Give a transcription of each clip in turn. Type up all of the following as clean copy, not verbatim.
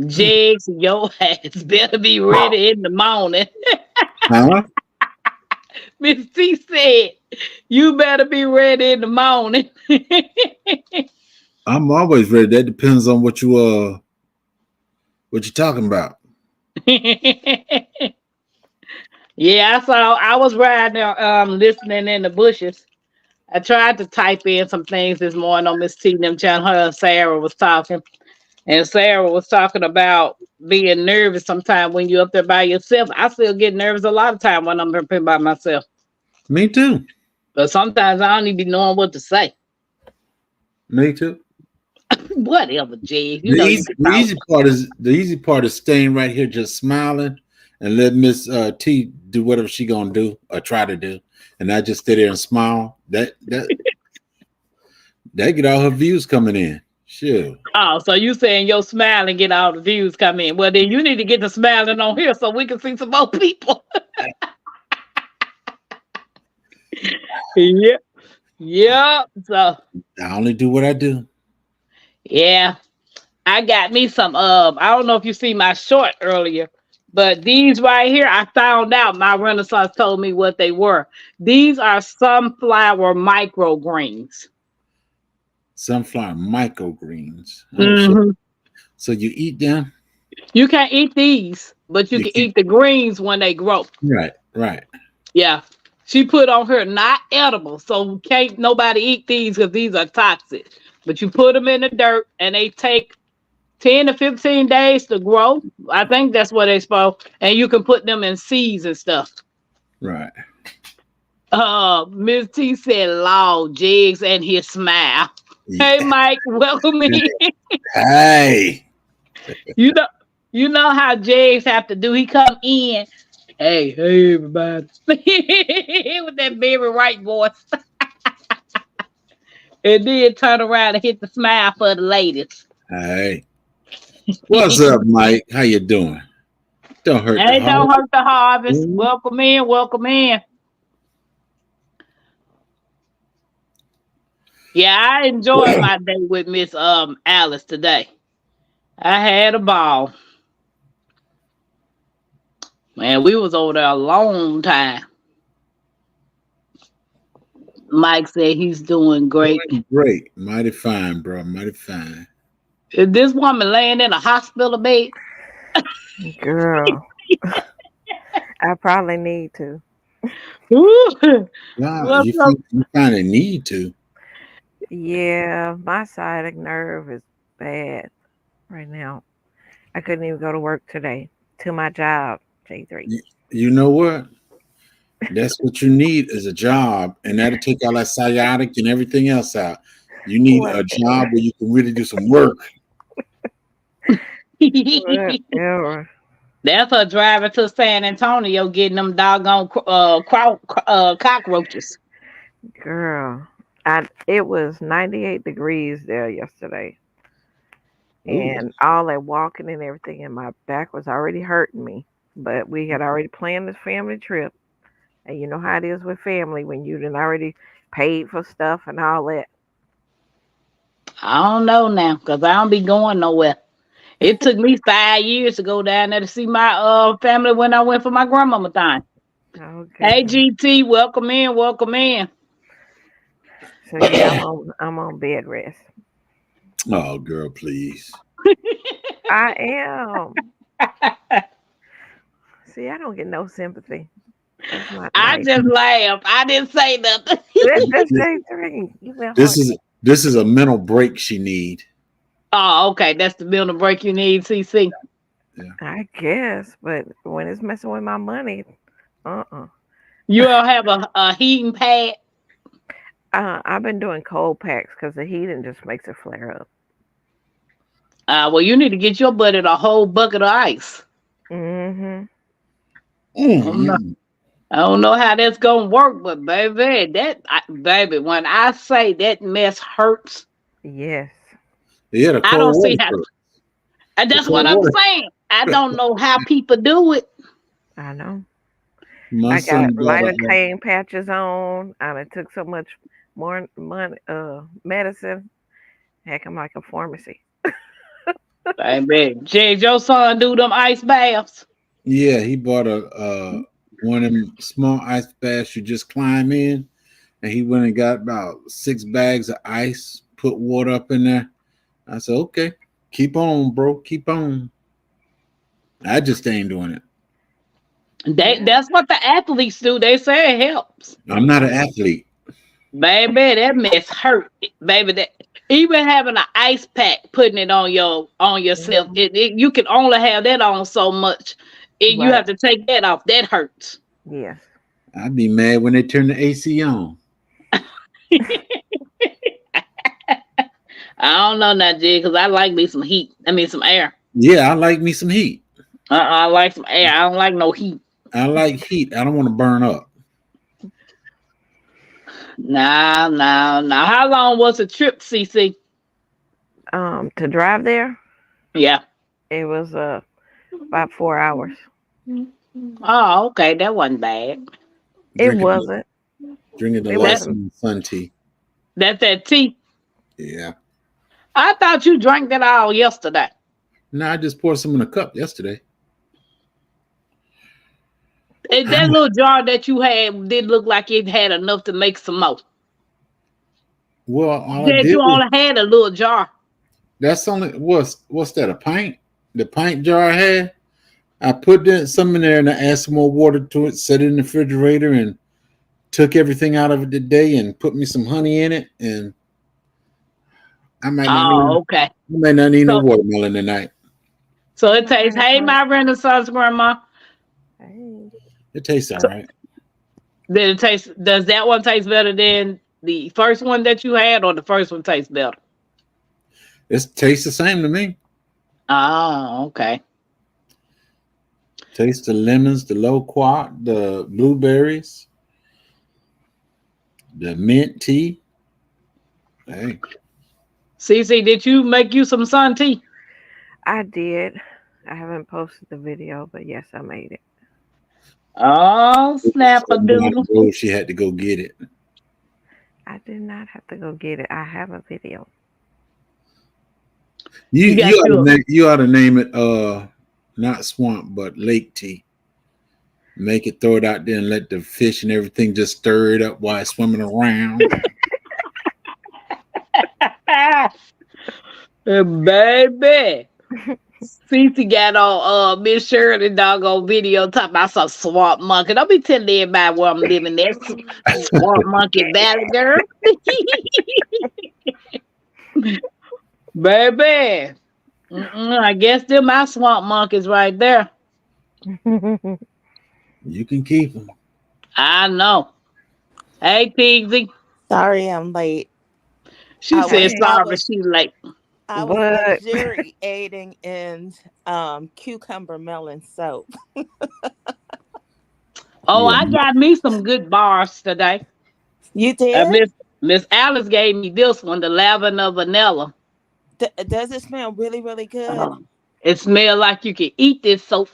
Jigs, your ass better be ready in the morning. Huh? Miss T said, you better be ready in the morning. I'm always ready. That depends on what you talking about. Yeah, so I was riding there, listening in the bushes. I tried to type in some things this morning on Miss T and them channel. Her and Sarah was talking. And Sarah was talking about being nervous sometimes when you're up there by yourself. I still get nervous a lot of time when I'm up here by myself. Me too. But sometimes I don't even be knowing what to say. Me too. Whatever, Jig. You The know you easy can the talk. easy part is staying right here just smiling and let Miss T do whatever she gonna do or try to do. And I just stay there and smile. That get all her views coming in. Sure. Oh, so you saying your smile and get all the views come in. Well, then you need to get the smiling on here so we can see some more people. Yeah. Yeah. So I only do what I do. yeah. I got me some I don't know if you see my short earlier, but these right here, I found out my Renaissance told me what they were. These are sunflower microgreens. Sunflower microgreens. Oh shit. Hmm. So you eat them? You can't eat these, but you You can can't. eat the greens when they grow. Right, right. Yeah. She put on her not edible, so can't nobody eat these because these are toxic. But you put them in the dirt and they take 10 to 15 days to grow. I think that's what they supposed. And you can put them in seeds and stuff. Right. Miss T said, Law, Jigs, and his smile. Hey, Yeah. Mike, welcome in. Hey. you know, you know how Jigs have to do. He come in. Hey, everybody. With that very right voice. And then turn around and hit the smile for the ladies. Hey. What's up, Mike? How you doing? Don't hurt the Hey, heart. don't hurt the harvest. Mhm. Welcome in, welcome in. Yeah, I enjoyed my day with Miss Alice today. I had a ball. Man, we was over there a long time. Mike said he's doing great. Doing great. Mighty fine, bro. Mighty fine. Is this woman laying in a hospital bed? Girl, I probably need to. Ooh, Wow, what's up? you kind of need to. Yeah, my sciatic nerve is bad right now. I couldn't even go to work today to my job, J3. You know what? That's what you need is a job, and that'll take all that sciatic and everything else out. You need a job Whatever, where you can really do some work. whatever. That's her driving to San Antonio getting them doggone cockroaches. Girl, it was 98 degrees there yesterday, Ooh, and all that walking and everything, and my back was already hurting me. But we had already planned this family trip, and you know how it is with family when you done already paid for stuff and all that. I don't know now because I don't be going nowhere. It took me 5 years to go down there to see my family when I went for my grandmama time. Hey Okay. GT, welcome in, welcome in. So yeah, I'm on bed rest. oh, girl, please. I am. See, I don't get no sympathy. That's not I nice. just laughed. I didn't say nothing. That's J3. You been This hard. is this is a mental break she need. Oh, okay. That's the mental break you need, CC. Yeah. I guess, but when it's messing with my money, uh-uh. You don't have a heating pad. I've been doing cold packs because the heating just makes it flare up. Well, you need to get your buddy a whole bucket of ice. Mm-hmm. I don't know. Mm-hmm. I don't know how that's gonna work, but baby, baby, when I say that mess hurts, Yes. Yeah, the I cold don't see water how. first. And The that's what cold I'm water. saying. I don't know how people do it. I know. My I got son got a lidocaine patches on. And I took so much more money, medicine. Heck, I'm like a pharmacy. Baby, did your son do them ice baths? Yeah, he bought a one of them small ice baths you just climb in, and he went and got about 6 bags of ice, put water up in there. I said, okay, keep on, bro, keep on. I just ain't doing it. That's what the athletes do. They say it helps. I'm not an athlete. Baby, that mess hurt. Baby, that even having an ice pack, putting it on yourself, Mhm. you can only have that on so much. And you Right. have to take that off. That hurts. Yes. I'd be mad when they turn the AC on. I don't know that, Jig, because I like me some heat. I mean, some air. Yeah, I like me some heat. I like some air. I don't like no heat. I like heat. I don't want to burn up. Nah, nah, nah. How long was the trip, CC? To drive there, Yeah. it was about 4 hours. Oh, okay. That wasn't bad. It Drinking, wasn't. drinking the It That last wasn't. one sun tea. that's that tea. Yeah. I thought you drank that all yesterday. No, I just poured some in a cup yesterday. That little jar that you had did look like it had enough to make some more. Well, all I That did you was only had a little jar. that's only what's that, a pint? The pint jar I had. I put some in there and I added some more water to it, set it in the refrigerator, and took everything out of it today and put me some honey in it. And I might not need Oh, okay. no So watermelon tonight. so Hey, it my tastes. Hey, Renaissance. my Renaissance grandma. Hey. It tastes all So right. did it taste? Does that one taste better than the first one that you had, or the first one tastes better? It tastes the same to me. Oh, okay. Taste the lemons, the loquat, the blueberries, the mint tea. Hey, CC, did you make you some sun tea? I did. I haven't posted the video, but yes, I made it. Oh, snap a down doodle. the road she had to go get it. I did not have to go get it. I have a video. You got you. You ought to name it not swamp but lake tea. Make it, throw it out there and let the fish and everything just stir it up while it's swimming around. Baby. Cece got on Miss Shirley doggone video talking about some swamp monkey. Don't be telling everybody where I'm living. That's swamp monkey valley, girl. Baby. I guess they're my swamp monkeys right there. You can keep them. I know. Hey, Pigsy. Sorry, I'm late. She I said was Hey, I sorry, was she late. I was what? luxuriating in cucumber melon soap. Oh, Yeah. I got me some good bars today. You did? Miss Alice gave me this one, the lavender vanilla. Does it smell really, really good? Oh, it smells like you can eat this soap.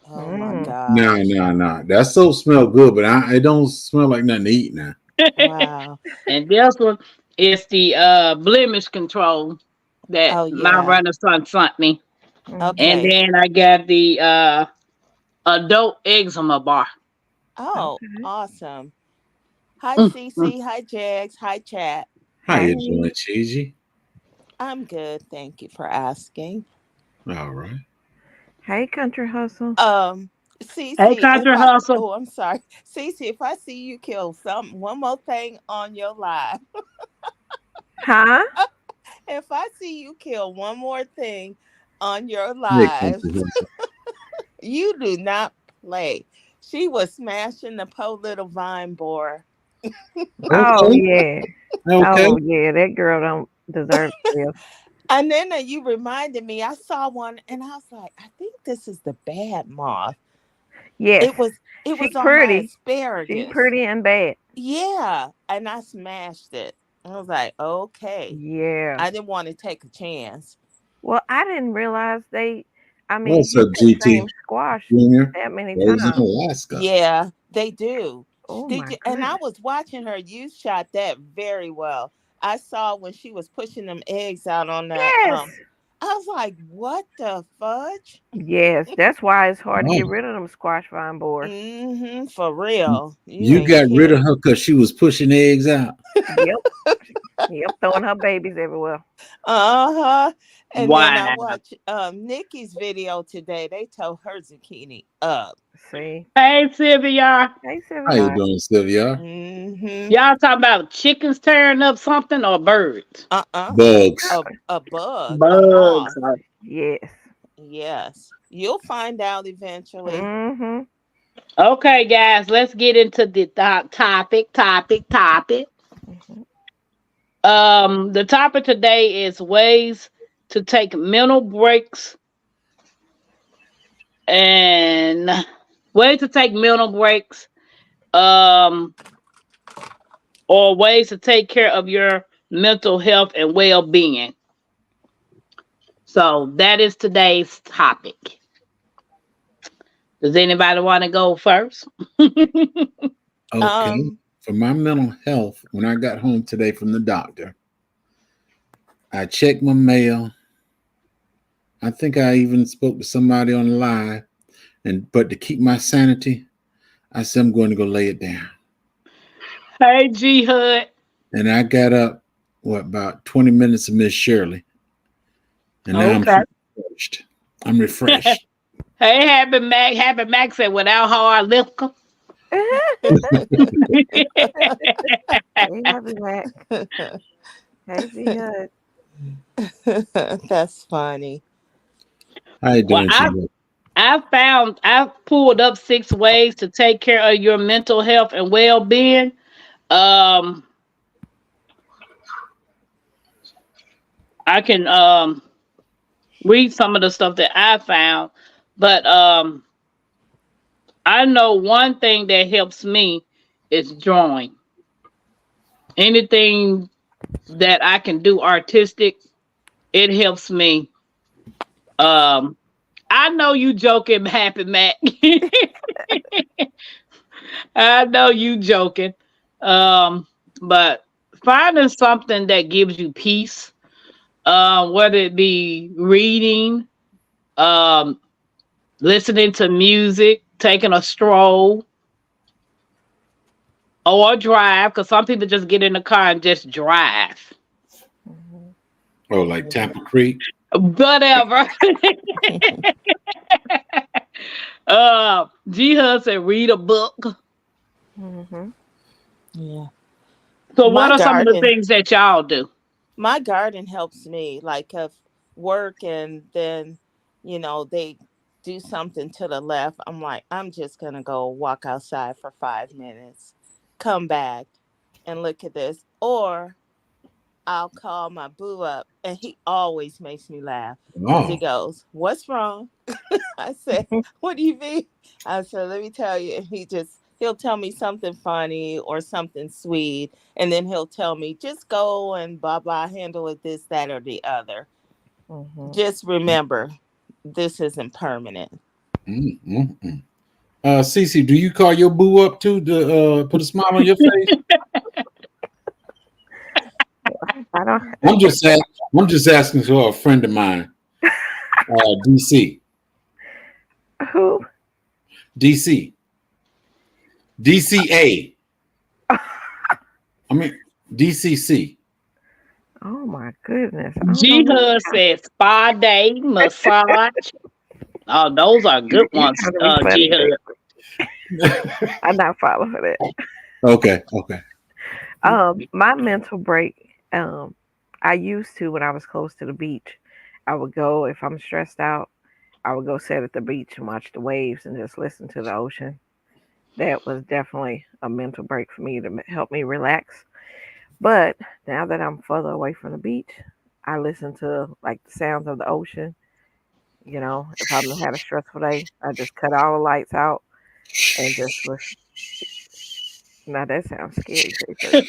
Oh my Mm. No, gosh! no, no. That soap smell good, but it don't smell like nothing to eat now. Wow. And this one is the blemish control that Oh my yeah. Renaissance sent me. Mm-hmm. And Okay. then I got the adult eczema bar. Oh, Okay. awesome. Hi, Mm, mm. Cece. Hi, Jags. Hi, chat. How you Hey. doing, Cheesy? I'm good. Thank you for asking. All right. Hey, Country Hustle. Hey, Cece, if Country I Hustle. oh, I'm sorry, Cece, if I see you kill one more thing on your live, Huh? if I see you kill one more thing on your Hey, lives, country hustle. you do not play. She was smashing the po little vine borer. Oh Okay. yeah. Okay. Oh yeah. That girl don't deserve to live. And then you reminded me, I saw one and I was like, I think this is the bad moth. Yes. It was it She was on my pretty. She asparagus. pretty and bad. Yeah. And I smashed it. I was like, okay. Yeah. I didn't want to take a chance. Well, I didn't realize they. I mean, What's use up, that GT same squash Junior? that many Rose in times. Alaska. Yeah, they do. Oh Did my you? And I goodness. was watching her. You shot that very well. I saw when she was pushing them eggs out on that. Yes. I was like, what the fudge? Yes, that's why it's hard to Oh, get rid of them squash vine boars. For real. You you ain't got rid of kidding. her because she was pushing eggs out. Yep, yep, throwing her babies everywhere. Uh-huh. And then I Wow. watched Nikki's video today. They tore her zucchini up. See, Hey, Sylvia. hey How you Sylvia, doing, Sylvia? Mm-hmm. Y'all talking about chickens tearing up something or birds? Uh-uh. Bugs. A bug, a Bugs. moth. yes. Yes. You'll find out eventually. Mm-hmm. Okay, guys, let's get into the topic. Mm-hmm. The topic today is ways to take mental breaks and ways to take mental breaks, um, or ways to take care of your mental health and well-being. So that is today's topic. Does anybody want to go first? Okay. Um, For my mental health, when I got home today from the doctor, I checked my mail. I think I even spoke to somebody on the line. But to keep my sanity, I said I'm going to go lay it down. Hey, G Hud. And I got up, about 20 minutes of Miss Shirley. And now I'm Okay. refreshed. I'm refreshed. Hey, Happy Mac. Happy Mac said without hard liquor. Hey, happy back. Hey, G Hud. that's funny. How you Well, doing, I Shirley? I've pulled up 6 ways to take care of your mental health and well-being. Um, I can read some of the stuff that I found, but I know one thing that helps me is drawing. Anything that I can do artistic, it helps me. Um, I know you joking, Happy Mac. I know you joking. Um, but finding something that gives you peace, whether it be reading, um, listening to music, taking a stroll, or drive, because some people just get in the car and just drive. Mm-hmm. Oh, like Tampa Creek? Whatever. G Hud said read a book. Mm-hmm. Yeah. So what My are some of the garden, things that y'all do? my garden helps me. Like if work and then, they do something to the left, I'm like, I'm just gonna go walk outside for 5 minutes, come back and look at this. Or I'll call my boo up and he always makes me laugh because he Oh, goes, "What's wrong?" I said, "What do you mean?" I said, "Let me tell you." And he'll tell me something funny or something sweet. And then he'll tell me, just go and blah, blah, handle it this, that, or the other. Mm-hmm. Just remember, this isn't permanent. mm, mm, mm. Cece, do you call your boo up too to put a smile on your face? I don't. I'm just asking, I'm just asking for a friend of mine, DC, Who? DC, DCA. I mean DCC. Oh my goodness! I don't know G who Hud said spa day, massage. Oh, those are good you ones, have to be funny. G Hud. I'm not falling for that. Okay, okay. My mental break. I used to when I was close to the beach. I would go if I'm stressed out. I would go sit at the beach and watch the waves and just listen to the ocean. That was definitely a mental break for me to help me relax. But now that I'm further away from the beach, I listen to like the sounds of the ocean. You know, if I've had a stressful day, I just cut all the lights out and just listen. Now that sounds scary, Jason.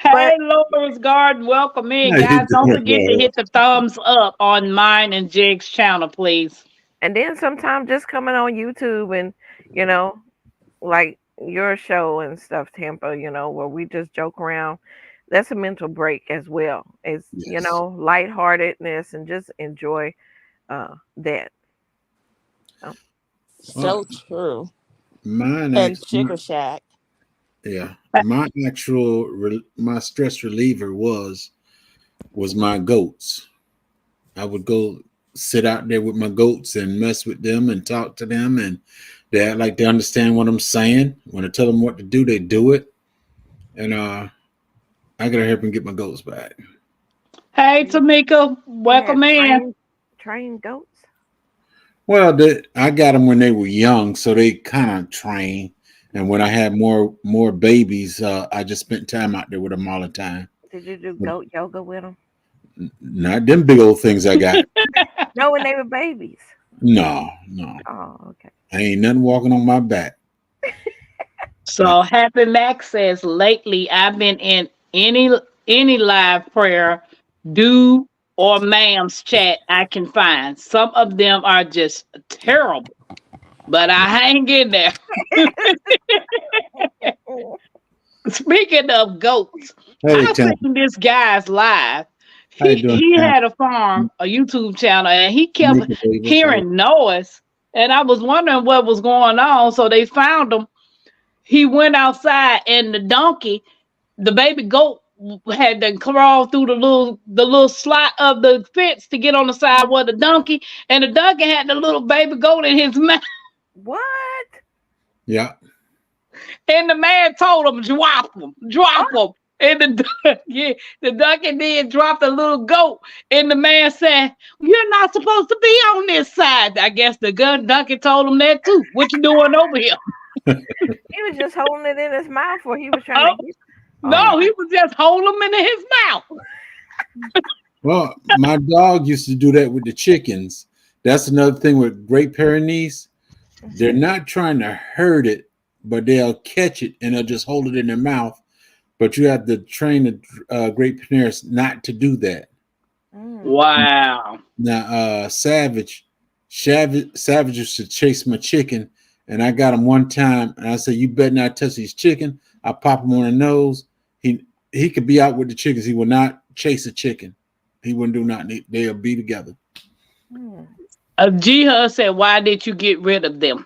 But Hey, Laura's Garden, welcome in, How you guys. Don't doing, forget to Laura? hit the thumbs up on mine and Jig's channel, please. and then sometimes just coming on YouTube and you know, like your show and stuff, Tampa. You know, where we just joke around. That's a mental break as well. It's Yes. lightheartedness and just enjoy that. Oh, Well, So true. mine And actually, Sugar Shack. yeah, my my stress reliever was my goats. I would go sit out there with my goats and mess with them and talk to them, and they act like they understand what I'm saying. When I tell them what to do, they do it, and I gotta help them get my goats back. Hey, you Tamika, you had welcome in. trained goats. Well, I got them when they were young, so they kind of train. And when I had more babies, I just spent time out there with them all the time. Did you do But goat yoga with them? not them big old things I got. No, when they were babies. No, no, Oh, okay. I ain't nothing walking on my back. I, So Happy Max says lately I've been in any live prayer, do or ma'am's chat I can find. Some of them are just terrible, but I hang in there. Speaking of goats, hey, I Tampa, seen this guy's live. how you He doing, he Tampa? had a farm, a YouTube channel, and he kept Tamika Davis. hearing noise. And I was wondering what was going on. So they found him. He went outside, and the baby goat, had to crawl through the little slot of the fence to get on the side where the donkey, and the donkey had the little baby goat in his mouth. What? Yeah, And the man told him, Oh, drop him. And yeah, the donkey did drop the little goat. And the man said, "You're not supposed to be on this side." I guess the gun donkey told him that too. What you doing over here? he was just holding it in his mouth, or he was trying to Oh, get. Oh no, my! he was just holding him in his mouth. well, my dog used to do that with the chickens. That's another thing with Great Pyrenees. They're Mhm. not trying to hurt it, but they'll catch it and they'll just hold it in their mouth. But you have to train the Great Pyrenees not to do that. Mm. Wow. Now, Savage used to chase my chicken, and I got him one time, and I said, "You better not touch his chicken." I pop him on the nose. He could be out with the chickens. He will not chase a chicken. He wouldn't do nothing. They'll be together. Mm. Jiha said, "Why did you get rid of them?"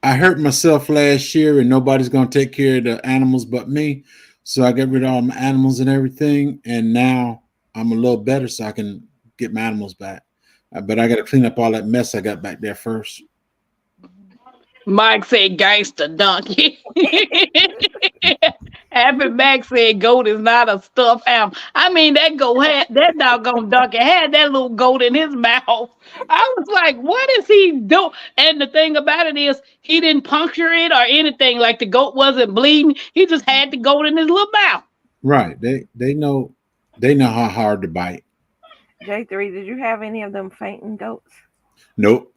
I hurt myself last year, and nobody's gonna take care of the animals but me. So I got rid of all my animals and everything, and now I'm a little better, so I can get my animals back. But I got to clean up all that mess I got back there first. Mike said, "Gangster donkey." Happy Max said, "Goat is not a stuffed animal." I mean, that doggone donkey had that little goat in his mouth. I was like, "What is he doing?" And the thing about it is, he didn't puncture it or anything. Like the goat wasn't bleeding. He just had the goat in his little mouth. Right? They know how hard to bite. J3, did you have any of them fainting goats? Nope.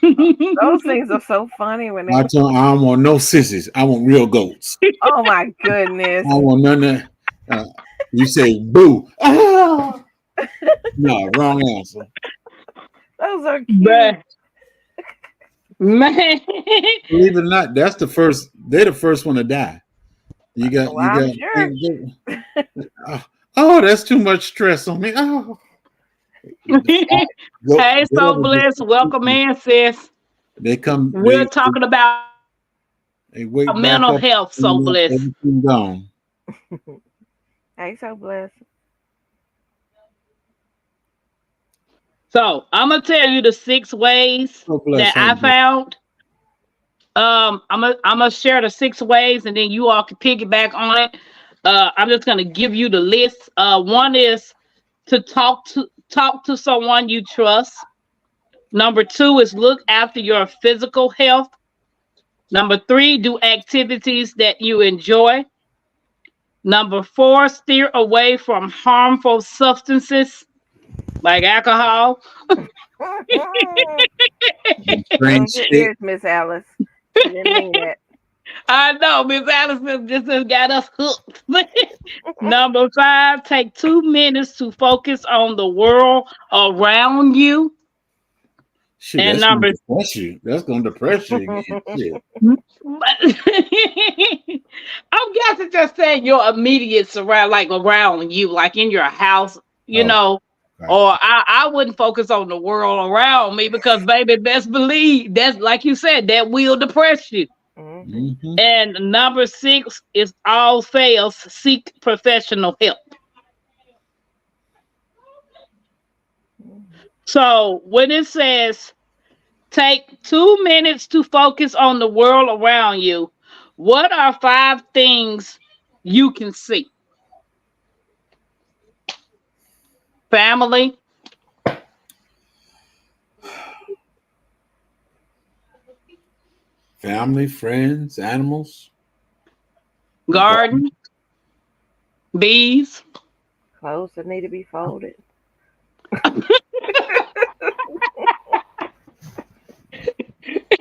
Those things are so funny when I they. tell 'em, I don't want no sissies. I want real goats. Oh my I goodness. don't want none of. You say boo. Ah! No, wrong answer. Those are cute. But man, Believe it or not, that's the first. They're the first one to die. Well, You I'm got. sure. Oh, oh, that's too much stress on me. Oh, go, hey, so blessed. Welcome in, sis. they come. We're talking about They wake back mental up health. So and blessed. everything gone. Hey, so blessed. So I'm gonna tell you the 6 ways So blessed, that honey. I found. I'm gonna share the 6 ways, and then you all can piggyback on it. I'm just gonna give you the list. One is to talk to someone you trust. Number two is look after your physical health. Number three, do activities that you enjoy. Number four, steer away from harmful substances like alcohol. Strange Close your state. ears, Miss Alice. She didn't mean that. I know Miss Allison just has got us hooked. Number five, take 2 minutes to focus on the world around you. Shoot, And that's gonna number depress you. That's gonna depress you again. Shit. I'm guessing just saying your immediate surround, like around you, like in your house, Oh, right. or I wouldn't focus on the world around me because, baby, best believe that's like you said, that will depress you. Mhm. Mm-hmm. And number six is all fails, seek professional help. So when it says take 2 minutes to focus on the world around you, what are five things you can see? Family, Family, friends, animals, garden. garden, bees. Clothes that need to be folded.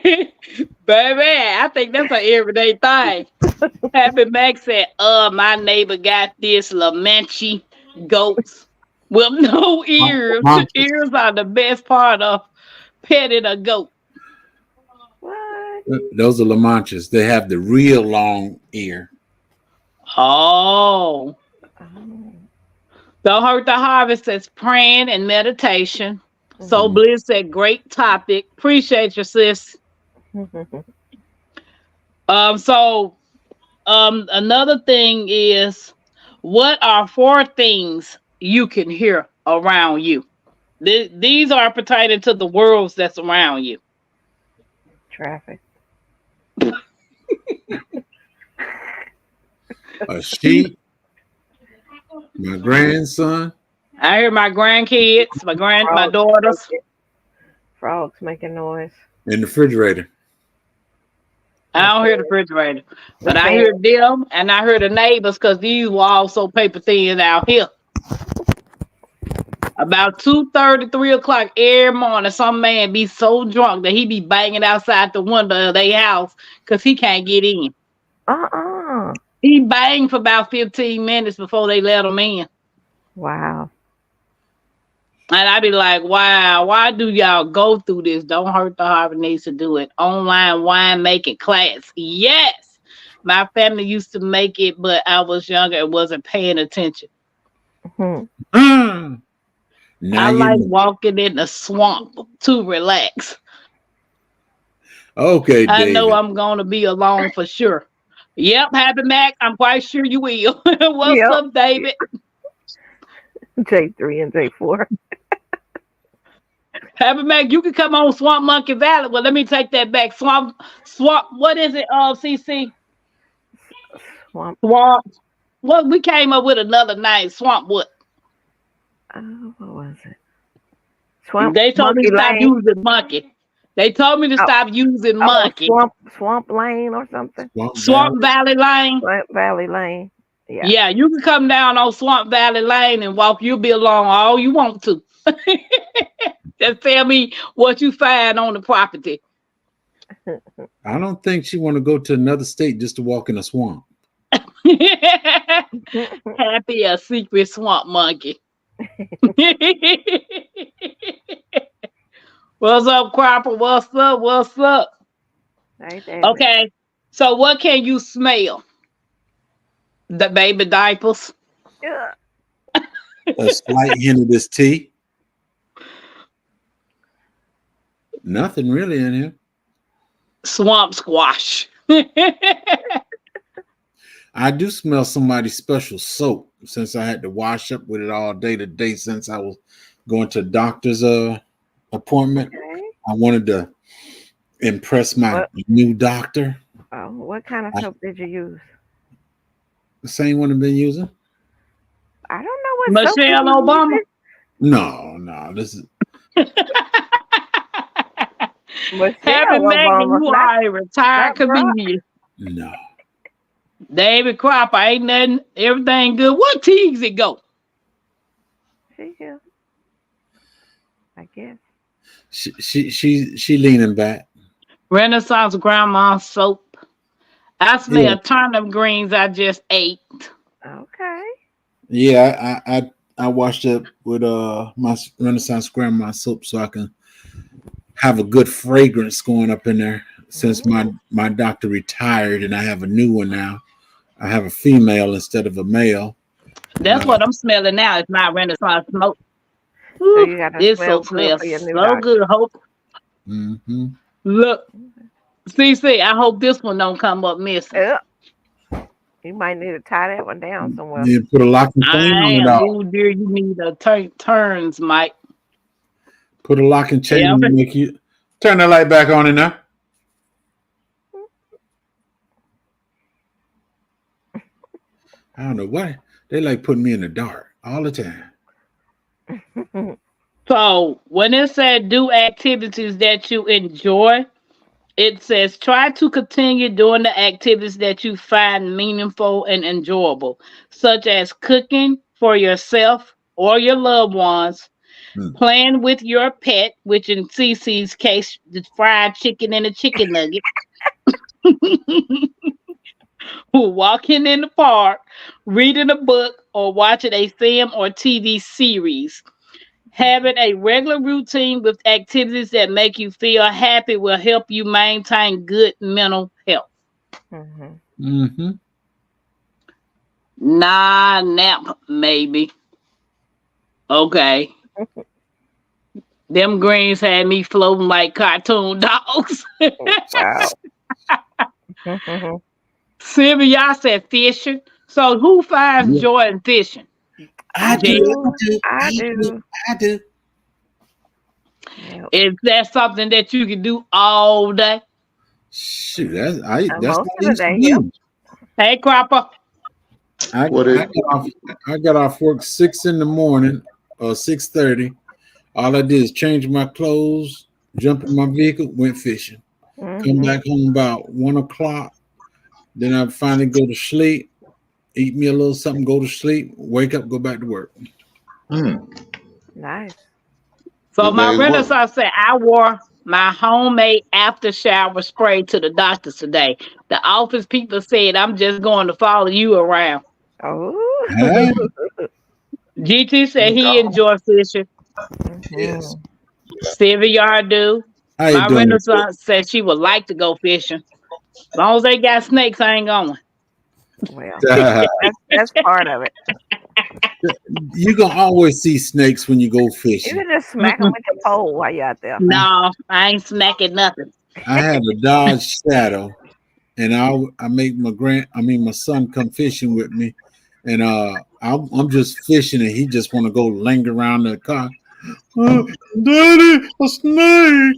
Baby, I think that's an everyday thing. Happy Mac said, my neighbor got this Lamanche goats with no ears. Monkeys. Ears are the best part of petting a goat. What? Those are Lamanches. They have the real long ear. Oh. Oh. Don't hurt the harvest says praying and meditation. So Mhm. Mm. Bliss said, great topic. Appreciate you, sis. So another thing is, what are four things you can hear around you? These are pertaining to the worlds that's around you. Traffic. A sheep, my grandson, I hear my grandkids, my Frogs daughters. croaking. Frogs making noise. in the refrigerator. The I don't hear the fan. refrigerator, The but I fan. hear them and I hear the neighbors because these were also paper thin out here. About 2:30, 3 o'clock every morning, some man be so drunk that he be banging outside the window of their house because he can't get in. Uh-uh. He banged for about 15 minutes before they let him in. Wow. And I be like, wow, why do y'all go through this? Don't hurt the Harvard needs to do it. Online wine making class. Yes. My family used to make it, but I was younger and wasn't paying attention. Mhm. Ah, now I you like know. walking in the swamp to relax. Okay, I know David. I'm going to be alone for sure. Yep, Happy Mac, I'm quite sure you will. What's Yep. up, David? J3 and J4. Happy Mac, you can come on Swamp Monkey Valley. Well, let me take that back. Swamp, what is it, CC? Swamp. Swamp. Well, we came up with another name, Swamp what? What was it? Swamp They told me Monkey to stop Lane. using monkey. They told me to Oh, stop using oh, monkey. Swamp Lane or something. Swamp Swamp Valley. Valley Lane. Swamp Valley Lane. Yeah. Yeah, you can come down on Swamp Valley Lane and walk. You'll be along all you want to. Just tell me what you find on the property. I don't think she want to go to another state just to walk in a swamp. Happy a secret swamp monkey. What's up, Cropper? What's up? What's up? Hey, David. Okay, so what can you smell? The baby diapers, Yeah. A slight hint of this tea. Nothing really in here. swamp squash. I do smell somebody's special soap since I had to wash up with it all day today since I was going to a doctor's appointment. Okay. I wanted to impress my What? new doctor. What kind of I, soap did you use? the same one I've been using. I don't know what soap you Michelle were Obama. No, this is using. Happy Michelle Maggie, Obama, you are a retired not Brock. comedian. no. David Cropper, ain't nothing, everything good. What teams it go? She here, I guess. She leaning back. Renaissance Grandma soap. I Yeah, smell turnip greens I just ate. Okay. yeah. I washed up with my Renaissance grandma soap so I can have a good fragrance going up in there. Since Mm. my doctor retired and I have a new one now. I have a female instead of a male. That's Uh, what I'm smelling now. It's my Renaissance smoke. So Woo, you got to this smell so good smells for your new so doctor. good. Hope mhm. look, CC. I hope this one don't come up missing. Yep. You might need to tie that one down somewhere. You put a lock and chain I on it am. all. Ooh, dear, you need a turns, Mike. Put a lock and chain Yeah, and make you turn the light back on in there. I don't know why they like putting me in the dark all the time. so when it said do activities that you enjoy, it says try to continue doing the activities that you find meaningful and enjoyable, such as cooking for yourself or your loved ones, Hmm. playing with your pet, which in CC's case, the fried chicken and the chicken nugget, walking in the park, reading a book, or watching a film or TV series. Having a regular routine with activities that make you feel happy will help you maintain good mental health. Mhm. Mm-hmm. Nah, nap, maybe. Okay. Them greens had me floating like cartoon dogs. Child. Mhm. Sylvia, y'all said fishing. So who finds Yeah. joy in fishing? I Jan, do. I I do, do. I do. Yep. is that something that you can do all day? Shoot, that's Most what I of the used to day, yep. do. Hey, Cropper. I What I it? got off I got off work 6 in the morning or 6:30. All I did is change my clothes, jump in my vehicle, went fishing. Come Mhm. back home about 1 o'clock. Then I finally go to sleep, eat me a little something, go to sleep, wake up, go back to work. Hmm. Nice. So Good my day's work. renaissance said I wore my homemade after shower spray to the doctors today. The office people said I'm just going to follow you around. Oh. Ah, GT said he Go. enjoyed fishing. yes. Mhm. Stevie Yard do. How you My doing? renaissance said she would like to go fishing. As long as they got snakes, I ain't going. Well, that's part of it. You can always see snakes when you go You fishing. can just smack them Mm-mm. with your pole while you're out there. I, No, I ain't smacking nothing. I had a Dodge Shadow, and I make my son come fishing with me, and I'm just fishing, and he just want to go linger around the car. "Uh, Daddy, a snake.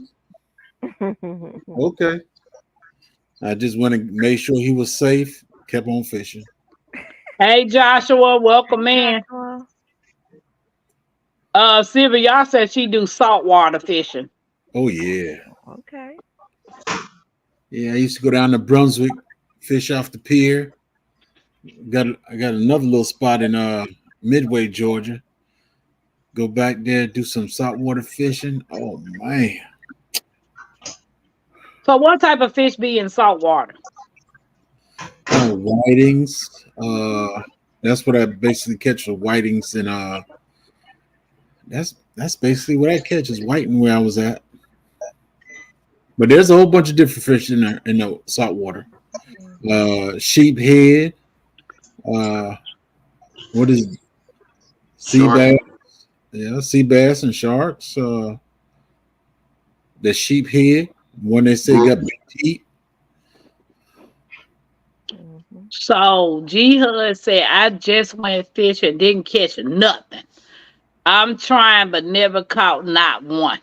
Okay. I just went and made sure he was safe. Kept on fishing. Hey Joshua, welcome Hey, in. Joshua. Sylvia, y'all said she do saltwater fishing. Oh yeah, Okay. yeah. I used to go down to Brunswick, fish off the pier. I got another little spot in Midway, Georgia. Go back there, do some saltwater fishing. Oh man, So what type of fish be in saltwater? whitings. That's what I basically catch for whitings, and that's basically what I catch is whiting where I was at. But there's a whole bunch of different fish in the saltwater. Sheephead. Uh, what is it? Sea Shark. bass? Yeah, sea bass and sharks. The sheephead, one they say got Brook. big teeth. Mhm. So G Hud said I just went fishing, didn't catch nothing. I'm trying but never caught not one.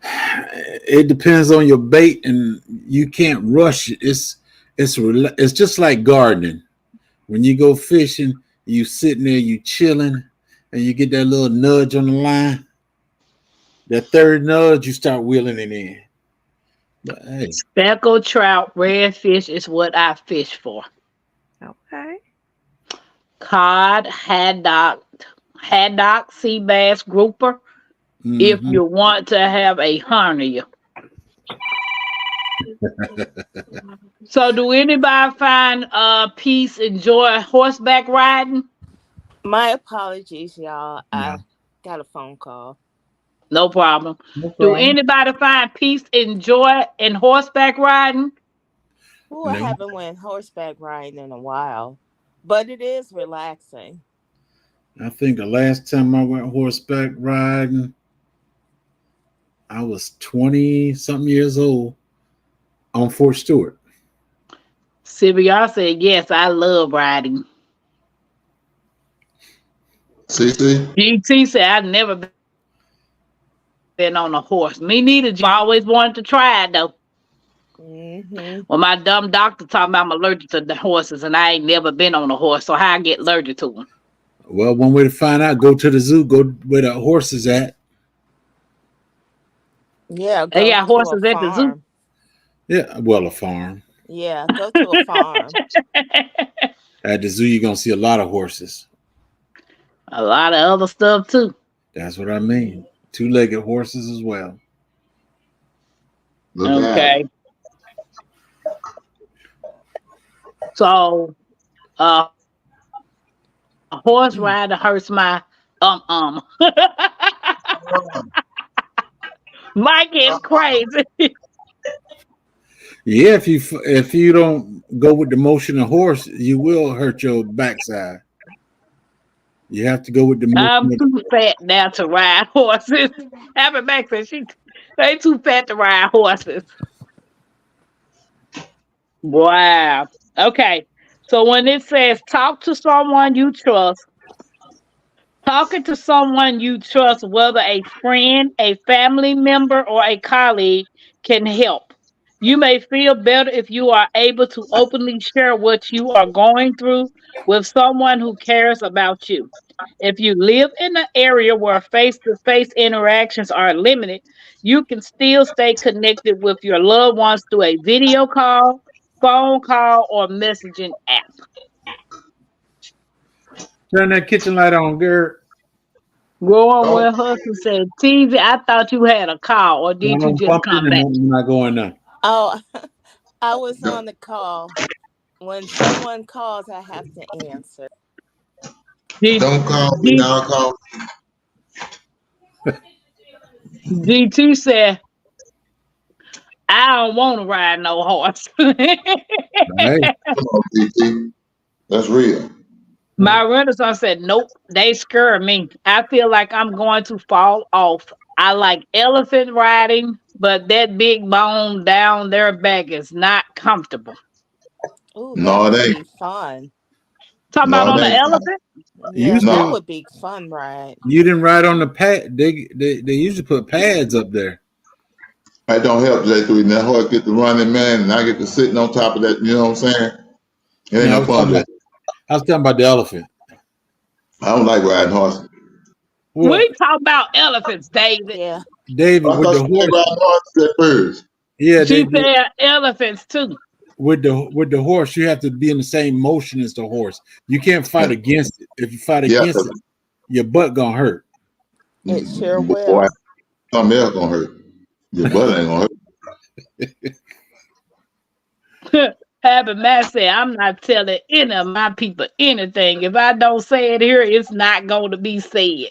It depends on your bait, and you can't rush it. It's just like gardening. When you go fishing, you sitting there, you chilling, and you get that little nudge on the line. That third nudge, you start wheeling it in. But hey, Speckled trout, redfish is what I fish for. Okay. Cod, haddock, sea bass, grouper. If mm-hmm. you want to have a hernia. So do anybody find peace and joy horseback riding? My apologies, y'all. No. I got a phone call. No problem. No Do problem. anybody find peace and joy in horseback riding? Ooh, I No, haven't went horseback riding in a while, but it is relaxing. I think the last time I went horseback riding, I was 20 something years old on Fort Stewart. Sylvia said, yes, I love riding. CC? GT said, I've never been on a horse. Me neither, GT. I've always wanted to try it, though. Hmm. Well, my dumb doctor told me I'm allergic to the horses, and I ain't never been on a horse, so how I get allergic to them? Well, one way to find out, go to the zoo, go where the horse is at. Yeah, They go got to a horses at the zoo. farm. Yeah, well, a farm. Yeah, go to a farm. At the zoo, you're gonna see a lot of horses. A lot of other stuff too. That's what I Mm. mean. Two-legged horses as well. Look at Okay, so a horse rider hurts my um. Mike is crazy. Yeah, if you don't go with the motion of horse, you will hurt your backside. You have to go with the I'm motion. too fat now to ride horses. Happy Mac said they too fat to ride horses. Wow. Okay. So when it says talk to someone you trust, talking to someone you trust, whether a friend, a family member, or a colleague, can help. You may feel better if you are able to openly share what you are going through with someone who cares about you. If you live in an area where face to face interactions are limited, you can still stay connected with your loved ones through a video call, phone call, or messaging app. Turn that kitchen light on, girl. Growing don't with husband said, TV, I thought you had a call, or No, did you no, just pump it come and back? I'm not going now. Oh, I was don't on the call. When someone calls, I have to answer. D, don't call me. D, I'll call. DT said, I don't want to ride no horse. Hey, Come on, CC. That's real. My renaissance said, nope, they scare me. I feel like I'm going to fall off. I like elephant riding, but that big bone down their back is not comfortable. Ooh, that No, it would ain't. be fun. Talking about No, it on the ain't. elephant? Yeah, that usually No, would be fun, right? you didn't ride on the pad. They usually put pads up there. that don't help, J3. That horse get to running, man, and I get to sitting on top of that. You know what I'm saying? It ain't No, no fun, J. I was talking about the elephant. I don't like riding horses. Well, We talk about elephants, David. Yeah. David I with thought the you like horse. riding horses at first. Yeah, She said elephants too. with the horse, you have to be in the same motion as the horse. You can't fight against it. If you fight Yeah, against it, your butt gonna hurt. It sure boy, will. something else gonna hurt. Your butt ain't gonna hurt. Happy Matt said, I'm not telling any of my people anything. If I don't say it here, it's not going to be said.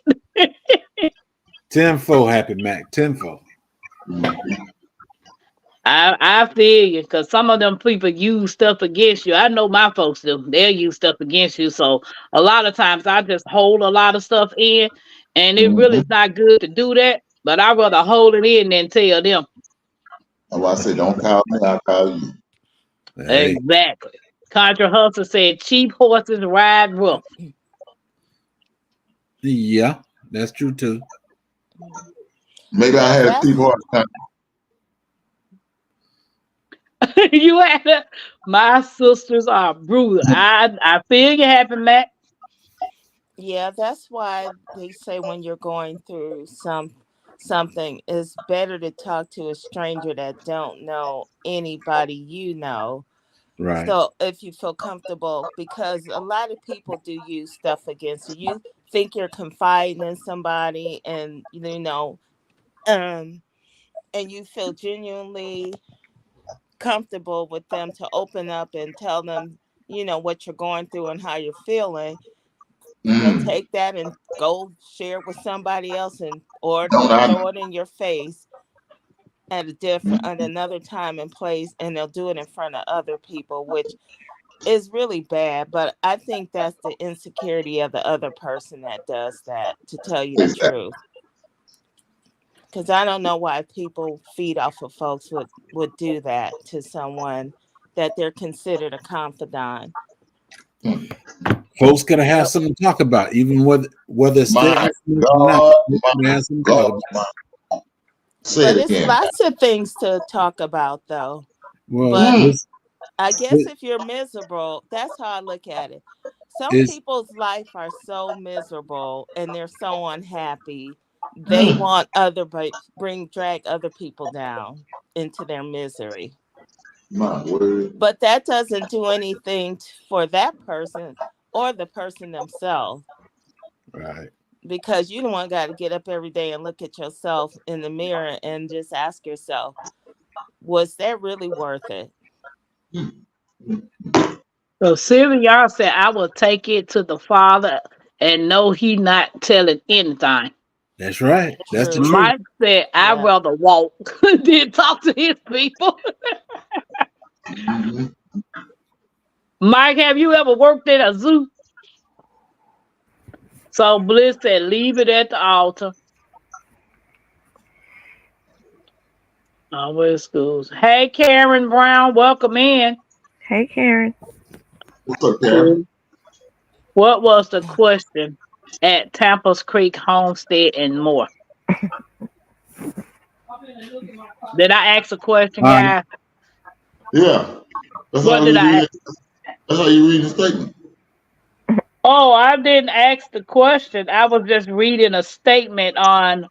Tenfold happy Mac. Tenfold. I feel you because some of them people use stuff against you. I know my folks do. They'll use stuff against you. So a lot of times I just hold a lot of stuff in, and it really Mm-hmm. is not good to do that. But I rather hold it in than tell them. That's why I say don't call me, I'll call you. Hey, Exactly. Contra Hustle said cheap horses ride rough. yeah, that's true too. Maybe I Yeah, had a cheap that's horse. You had to, my sisters are brutal. I feel you happy, Matt. yeah, that's why they say when you're going through something, it's better to talk to a stranger that don't know anybody you know. Right. So if you feel comfortable, because a lot of people do use stuff against you. You think you're confiding in somebody, and um, and you feel genuinely comfortable with them to open up and tell them, what you're going through and how you're feeling. They'll Mm. take that and go share it with somebody else, and or Don't they'll I? throw it in your face at Mm. another time and place, and they'll do it in front of other people, which is really bad. But I think that's the insecurity of the other person that does that, to tell you the Exactly. truth. Because I don't know why people feed off of folks would do that to someone that they're considered a confidant. Mm. Folks gotta have So, something to talk about, even whether it's their My information or not. God, Folks my gotta have something to talk God, about. my. Say But it it's again. lots of things to talk about, though. Well, But Mm. I guess this if you're miserable, that's how I look at it. Some is people's life are so miserable and they're so unhappy. They Mm. want drag other people down into their misery. My word. But that doesn't do anything for that person or the person themselves, right. because you the one got to get up every day and look at yourself in the mirror and just ask yourself, was that really worth it? Mm. So Sylvia, y'all said I will take it to the Father and know he not telling anything. That's right. That's the True. truth. Mike said I'd Yeah. rather walk than talk to his people. Mhm. Mike, have you ever worked at a zoo? So Bliss said leave it at the altar. Always schools. Hey Karen Brown, welcome in. hey, Karen. What's up, Karen? What was the question at Tampa Creek Homestead and more? Did I ask a question, Uh, guys? Yeah. That's What how did we I read ask? it. That's how you read the statement. Oh, I didn't ask the question. I was just reading a statement on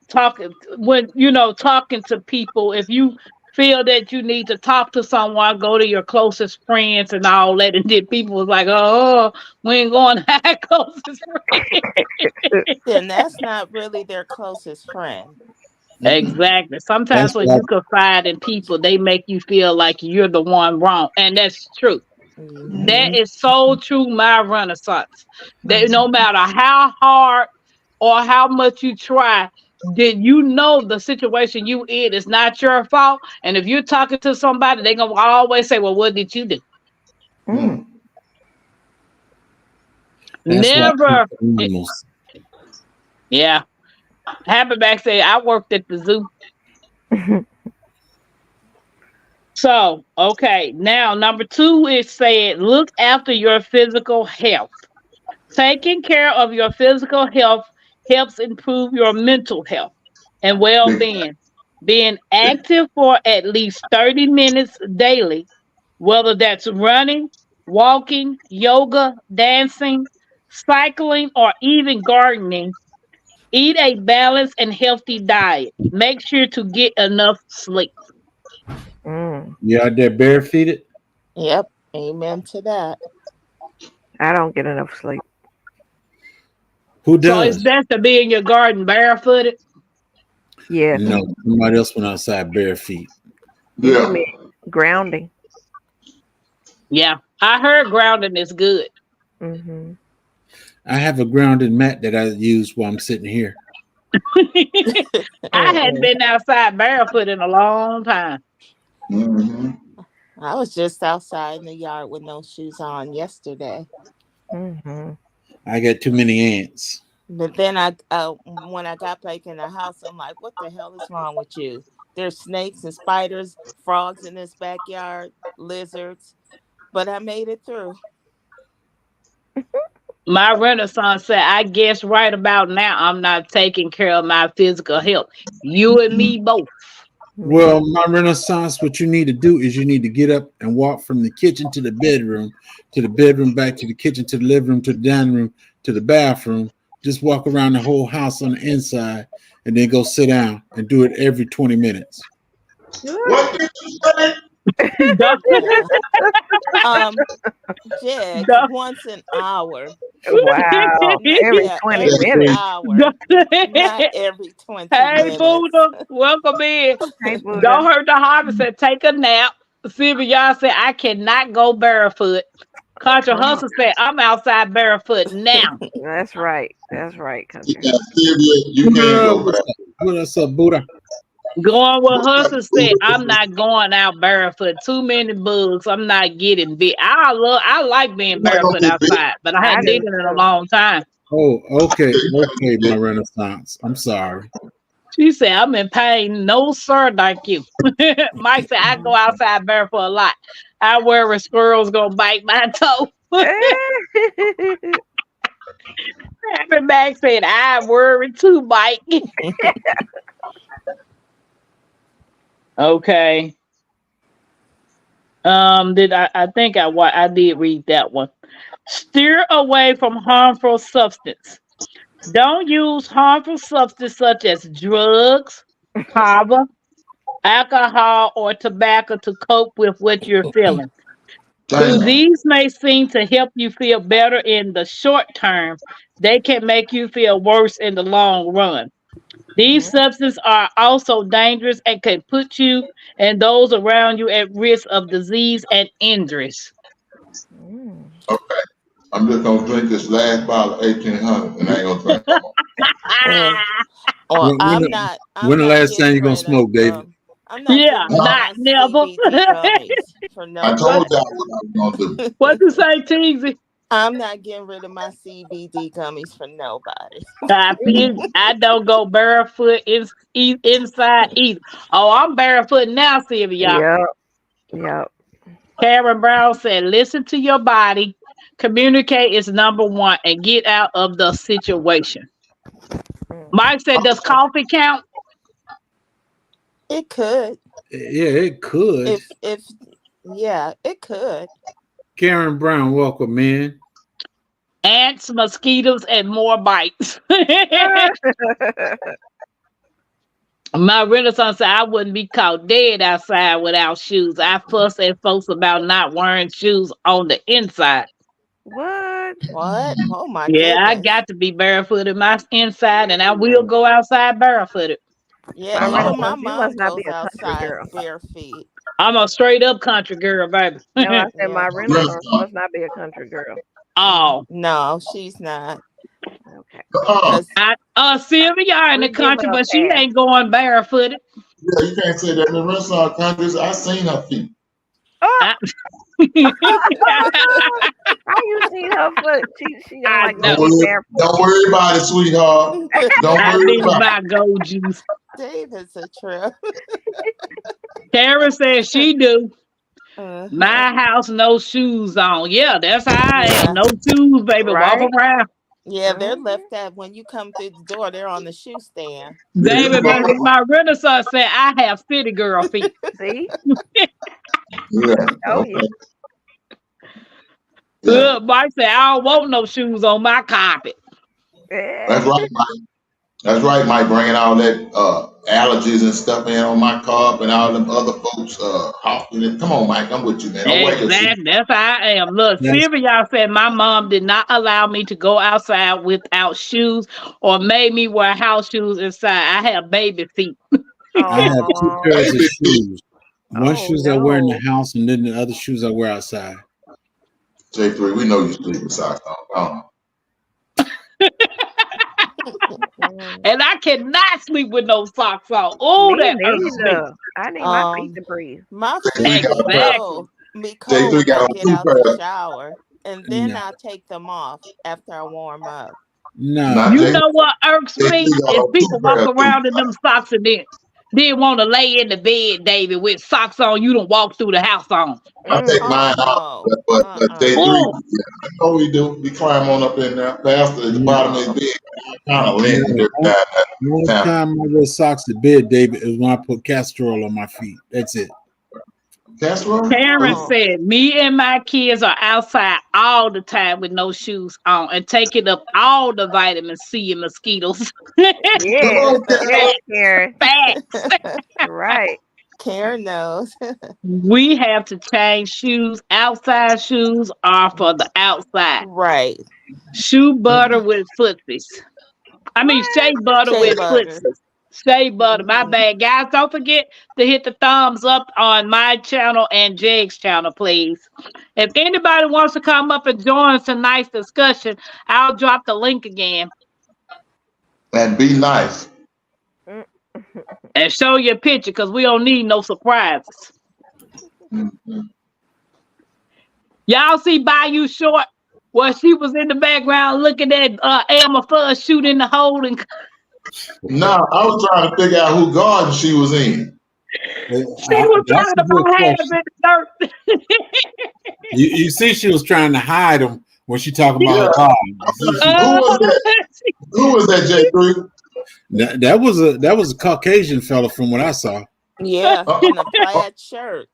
talking when talking to people. If you feel that you need to talk to someone, go to your closest friends and all that. And then people was like, oh, we ain't going to our closest friends. Then that's not really their closest friend. Mm-mm. Exactly. Sometimes that's when why. you confide in people, they make you feel like you're the one wrong. And that's true. That Hmm. is so true, my renaissance. That no Mm-mm. matter how hard or how much you try, did you know the situation you in is not your fault? And if you're talking to somebody, they're gonna always say, well, what did you do? Mm. Mm. That's why Never. animals. Yeah. Happy back say I worked at the zoo. So, okay. Now, number two is said, look after your physical health. Taking care of your physical health helps improve your mental health and well Big, being. Being active for at least 30 minutes daily, whether that's running, walking, yoga, dancing, cycling, or even gardening. Eat a balanced and healthy diet. Make sure to get enough sleep. Mm. You out there barefooted? Yep. Amen to that. I don't get enough sleep. Who So it's does? best to be in your garden barefooted. Yes. No, somebody else went outside bare feet. You give yeah. me grounding. Yeah. I heard grounding is good. Hmm. I have a grounded mat that I use while I'm sitting here. I hadn't been outside barefoot in a long time. Mm-hmm. I was just outside in the yard with no shoes on yesterday. Hmm. I got too many ants. But then when I got back in the house, I'm like, what the hell is wrong with you? There's snakes and spiders, frogs in this backyard, lizards. But I made it through. My renaissance said, I guess right about now I'm not taking care of my physical health. You and me both. Me. Well, my renaissance, what you need to do is you need to get up and walk from the kitchen to the bedroom, back to the kitchen, to the living room, to the dining room, to the bathroom. Just walk around the whole house on the inside and then go sit down and do it every 20 minutes. What did you say? Duh. Yeah. Um, Jigs, Duh. once an hour. Wow. Every Yeah, 20 That's every minutes. crazy. hour, Duh. not every 20 Hey, minutes. Buddha, welcome in. Hey, Don't Buddha. hurt the harvest. Said, take a nap. Sylvia y'all said, I cannot go barefoot. Country Wow. Hustle said, I'm outside barefoot now. That's right. That's right, You country got hustle. Sylvia, you can't Buddha, go back. what's up, Buddha? Going with What Hustle said, I'm kind not going out barefoot. Too many bugs. I'm not getting bit. I like being you're not gonna barefoot get bit. outside, but I I hadn't do did it in a too. long time. Oh, okay, You're not gonna okay, get my bit. Renaissance. I'm sorry. She said, I'm in pain. No, sir, thank you. Mike said, I go outside barefoot a lot. I worry squirrels gonna bite my toe. Happy Mac said, I worry too, Mike. Okay. Did I think I did read that one. Steer away from harmful substance. Don't use harmful substances such as drugs, kava, alcohol, or tobacco to cope with what you're feeling. Though Damn. these may seem to help you feel better in the short term, they can make you feel worse in the long run. These Mhm. substances are also dangerous and can put you and those around you at risk of disease and injuries. Mm. Okay. I'm just gonna drink this last bottle of 1800 and I ain't gonna drink no more. Mm. Well, When when the, I'm when the not last time getting you gonna rid of smoke, David? I'm not Yeah, getting rid of Now, not my never. CBD gummies for I what told nobody. y'all what I was gonna do. what you say, Teasy? I'm not getting rid of my CBD gummies for nobody. I feel I don't go barefoot inside either. Oh, I'm barefoot now, Sylvia. Yep. Yep. Karen Brown said, listen to your body. Communicate is number one and get out of the situation. Mm. Mike said, does coffee count? It could. Yeah, it could. If yeah, it could. Karen Brown, welcome, man. Ants, mosquitoes, and more bites. My Renaissance said, I wouldn't be caught dead outside without shoes. I fuss at folks about not wearing shoes on the inside. What? What? Oh my Yeah, I goodness. got to be barefooted my inside, and I will go outside barefooted. Yeah, My Uh, even my Renaissance, you mom must not be goes a country outside girl. bare feet. I'm a straight up country girl, baby. No, I said my Yeah. Renaissance must not be a country girl. Oh, No, she's not. Okay. Cause Sylvia in the We give country, her a but she pass. ain't going barefooted. yeah, you can't say that in the rest of our countries. I seen her feet. Oh, I, how you seen her foot? She don't I like to know. be barefoot. Don't worry about it, sweetheart. Don't I worry need to about it. buy gold juice. David's a trip. Karen says she do. Uh-huh. My house, no shoes on. Yeah, that's how I am. Yeah. No shoes, baby. Walk Right? around. Yeah, they're Hmm. left at when you come through the door, they're on the shoe stand. Yeah, you David, can walk up. my Renaissance said I have city girl feet. See? Yeah, Oh you. okay. Yeah, Look, Mike said I don't want no shoes on my carpet. that's Yeah. right, Mike. That's right, Mike. Bringing all that allergies and stuff in on my car and all them other folks hawking it. Come on, Mike. I'm with you, man. Don't wear your shoes. Exactly. That's how I am. Look, That's Sylvia said my mom did not allow me to go outside without shoes or made me wear house shoes inside. I have baby feet. I have two Oh. pairs of Baby feet. shoes. One Oh shoes I wear in the no. house, and then the other shoes I wear outside. J3, we know you sleep with socks on. Mm. And I cannot sleep with no socks on. Oh, Me that irks me. neither. I need my feet Um to breathe. my J3 feet got a pair. Exactly. be cold J3 when I got on get two out the pairs. shower and then No, I take them off after I warm up. no. Not You J3. know what irks J3 me? got Is on two people walk pairs too. around in them socks and then want to lay in the bed, David, with socks on you don't walk through the house on. I take Mm. Oh mine out, no. but J3, Oh, yeah, I know we do. We climb on up in there. Pastor at the No, bottom of his Oh. bed, kind of lint no. every time. The only Now, time I wear socks to bed, David, is when I put castor oil on my feet. That's it. casserole? Oh, Karen you, Oh. said, me and my kids are outside all the time with no shoes on and taking up all the vitamin C and mosquitoes. come Yes. on, Yes, Karen. Karen. Facts. Right. Karen knows. We have to change shoes. Outside shoes are for the outside. Right. Shoe butter with footsies. I mean, shea What? butter Shea with butter. footsies. Shea butter. My bad, guys. Don't forget to hit the thumbs up on my channel and Jig's channel, please. If anybody wants to come up and join tonight's discussion, I'll drop the link again And be nice. and show your picture because we don't need no surprises. Mhm. Y'all see Bayou Short? Well, she was in the background looking at Elmer Fudd shooting the hole and No, I was trying to figure out who garden she was in. she was That's talking a good about hands question. in the dirt. You see, she was trying to hide them when she talking about Yeah. her God. Who was that? Who was that, J3? That was a Caucasian fella from what I saw. Yeah, in a plaid shirt.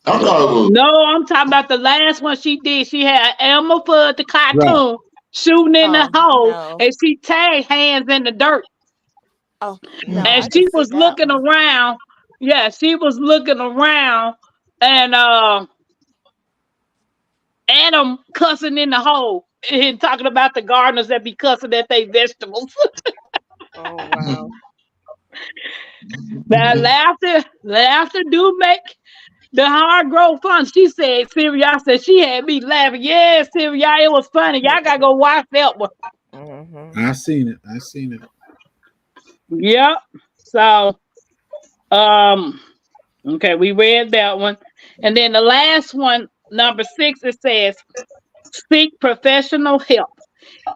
I thought it was. No, I'm talking about the last one she did. She had Elmer Fudd, the Right. cartoon, shooting in the hole, No. and she tagged hands in the dirt. Oh no, And I she didn't see was that looking one. around. Yeah, she was looking around, and Adam cussing in the hole and talking about the gardeners that be cussing at their vegetables. Oh wow. Now laughter do make the hard grow fun. She said, Syria said she had me laughing. Yeah, Syria, it was funny. Y'all gotta go watch that one. I seen it. Yep. So okay, we read that one. And then the last one, number 6, it says seek professional help.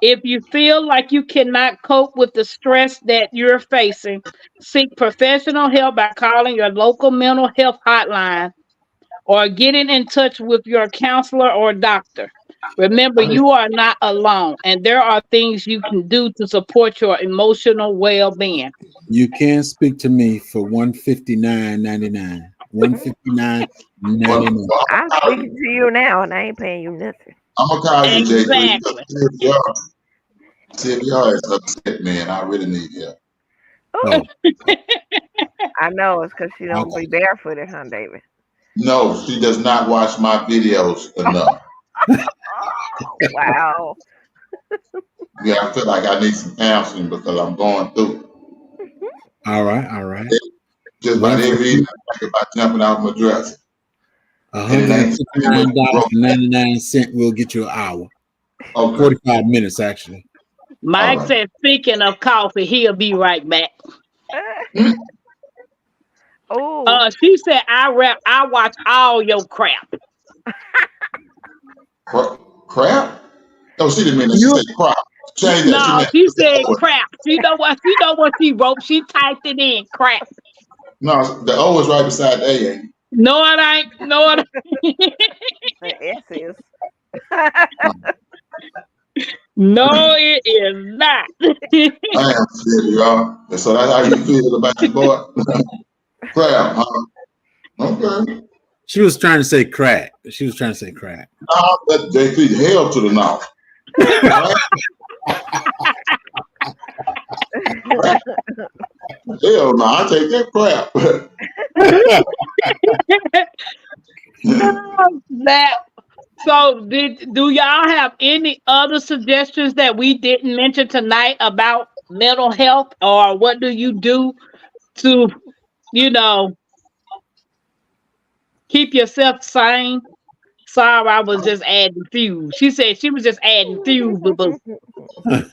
If you feel like you cannot cope with the stress that you're facing, seek professional help by calling your local mental health hotline or getting in touch with your counselor or doctor. Remember, you are not alone, and there are things you can do to support your emotional well-being. You can speak to me for $159.99. $159.99. I'm speaking to you now, and I ain't paying you nothing. I'm gonna call you J3. Exactly. Sylvia is upset, man. I really need help. Oh, I know it's because she don't okay. be barefooted, huh, David? No, she does not watch my videos enough. Oh, wow. Yeah, I feel like I need some counseling because I'm going through. All right. Just about every evening, I think about jumping out my dress. $159.99 will get you an hour. Okay. 45 minutes, actually. Mike All right. said, speaking of coffee, he'll be right back. Oh, She said, I watch all your crap. Crap? No, she didn't mean that. She You said crap. Change that. She no, meant she said crap. She know what she wrote. She typed it in crap. no, the O is right beside the A, ain't it? No, it ain't. No, it ain't. the S is. No, it is not. I am Sylvia, y'all. And so that's how you feel about your boy? Crap, huh? Okay. She was trying to say crack. No, that JP, hell to the no. Hell no, I take that crap. That. So, do y'all have any other suggestions that we didn't mention tonight about mental health, or what do you do to, keep yourself sane? Sorry, I was just adding fuel. She said she was just adding fuel, boo.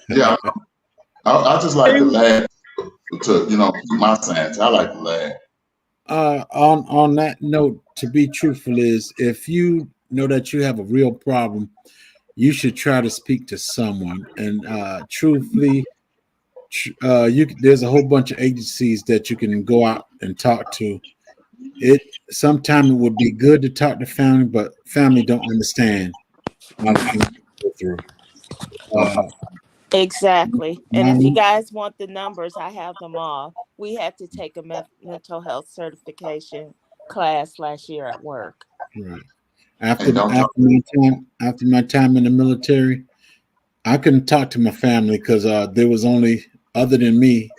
Yeah, I just like to laugh to keep my sanity. I like to laugh. On that note, to be truthful, is if you know that you have a real problem, you should try to speak to someone. And truthfully, there's a whole bunch of agencies that you can go out and talk to. Sometimes it would be good to talk to family, but family don't understand how things go through. Exactly. And if you guys want the numbers, I have them all. We had to take a mental health certification class last year at work. Right. After my time in the military, I couldn't talk to my family because there was only, other than me,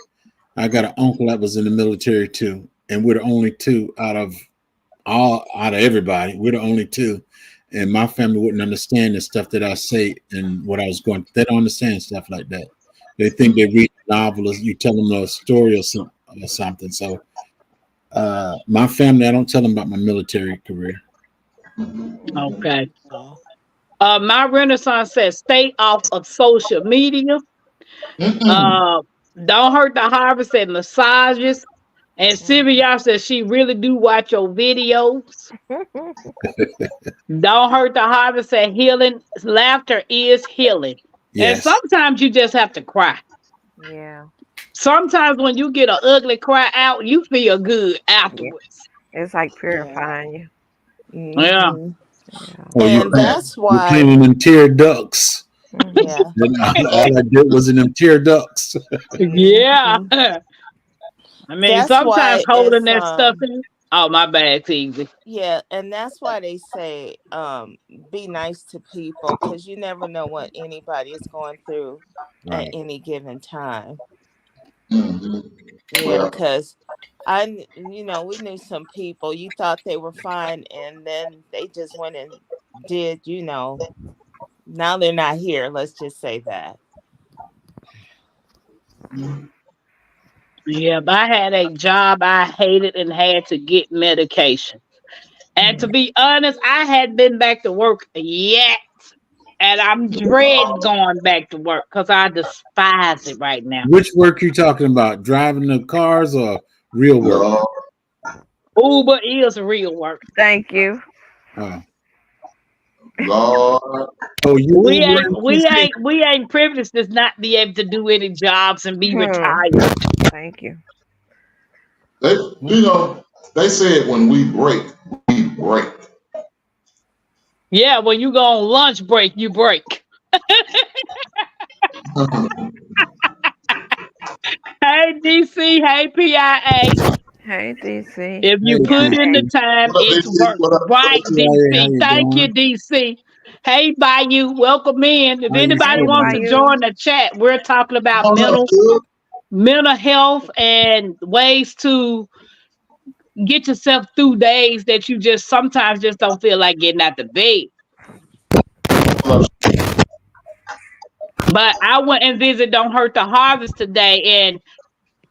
I got an uncle that was in the military too, and we're the only two out of everybody. We're the only two, and my family wouldn't understand the stuff that I say and what I was going. They don't understand stuff like that. They think they read novelist. You tell them a story or something. So my family, I don't tell them about my military career. Okay. Yeah. My Renaissance says stay off of social media. Mm-mm. Uh, don't hurt the harvest and massages. And Sylvia says she really do watch your videos. Don't hurt the harvest and healing. Laughter is healing. And Yes. sometimes you just have to cry. Yeah. Sometimes when you get an ugly cry out, you feel good Yeah. afterwards. It's like Yeah. purifying you. Yeah. Hmm. Yeah. Or And that's you're why, cleaning them tear ducts. Hmm. yeah. And all I did was in them tear ducts. Yeah. Hmm. I mean, That's sometimes why holding it's that stuff in. Oh, my bad, easy. yeah, and that's why they say be nice to people because you never know what anybody is going through at Right. any given time. Mm-hmm. Yeah, Yeah. because we knew some people you thought they were fine, and then they just went and did, now they're not here. Let's just say that. Yeah, but I had a job I hated and had to get medication. And to Mm. be honest, I hadn't been back to work yet. And I'm dreading going back to work because I despise it right now. Which work you talking about? Driving the cars or real work? Lord, Uber is real work. Thank you. Oh, Lord. oh, you We Uber ain't and we TC? ain't we ain't privileged to not be able to do any jobs and be Hmm. retired. Thank you. They, they said when we break, we break. Yeah, when you go on lunch break, you break. Hey DC, hey PIA. Hey, DC. If you Hey, put in the PIA. TC. time, What up, it's DC? work. What up? What Right, up, CIA, how DC. you Thank you, doing? DC. Hey, Bayou, welcome in. If How you anybody Hey, wants to feeling? Bayou. join the chat, we're talking come about on up, mental dude. mental health and ways to get yourself through days that you just sometimes just don't feel like getting out the bed. Come on up. But I went and visit Don't Hurt the Harvest today, and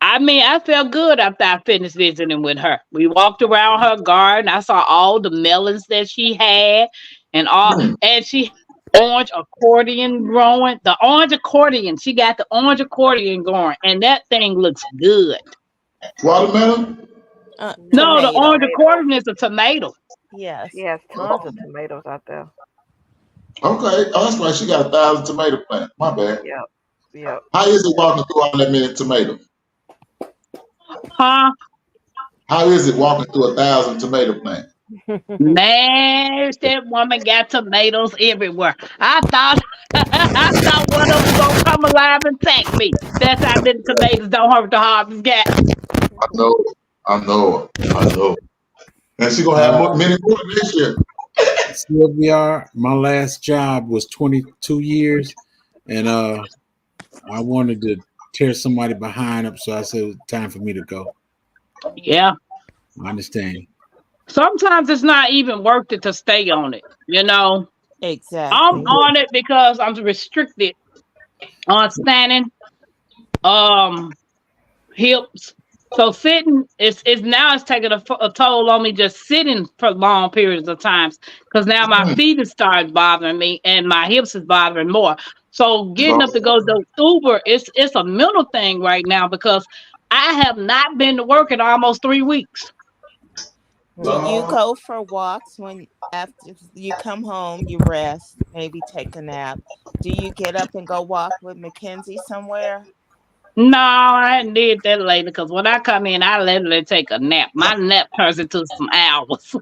I mean, I felt good after I finished visiting with her. We walked around her garden. I saw all the melons that she had, Hmm. and she had orange accordion growing. The orange accordion, she got the orange accordion going, and that thing looks good. Watermelon? No, No, the orange Tomato. tomato. accordion is a tomato. She Yes. has tons of Oh, tomatoes out there. okay. Oh, that's right. She got 1,000 tomato plants. My bad. Yep. Yep. How is it walking through all that many tomatoes? Huh? How is it walking through 1,000 tomato plants? Man, that woman got tomatoes everywhere. I thought I thought one of them was gonna come alive and thank me. That's how many tomatoes Don't Hurt the Harvest got. I know. I know. I know. And she gonna have Uh, many more this year. Sylvia, my last job was 22 years, and I wanted to tear somebody behind up, so I said it was time for me to go. Yeah. I understand. Sometimes it's not even worth it to stay on it. I'm Exactly. on it because I'm restricted on standing, um, hips. So sitting is now it's taking a toll on me just sitting for long periods of times because now my Hmm. feet is starting bothering me and my hips is bothering more. So getting Lord. up to go to Uber, it's a mental thing right now because I have not been to work in almost 3 weeks. Do you Lord. go for walks when after you come home, you rest, maybe take a nap? Do you get up and go walk with Mackenzie somewhere? No, I hadn't did that lately because when I come in, I literally take a nap. My nap turns into some hours.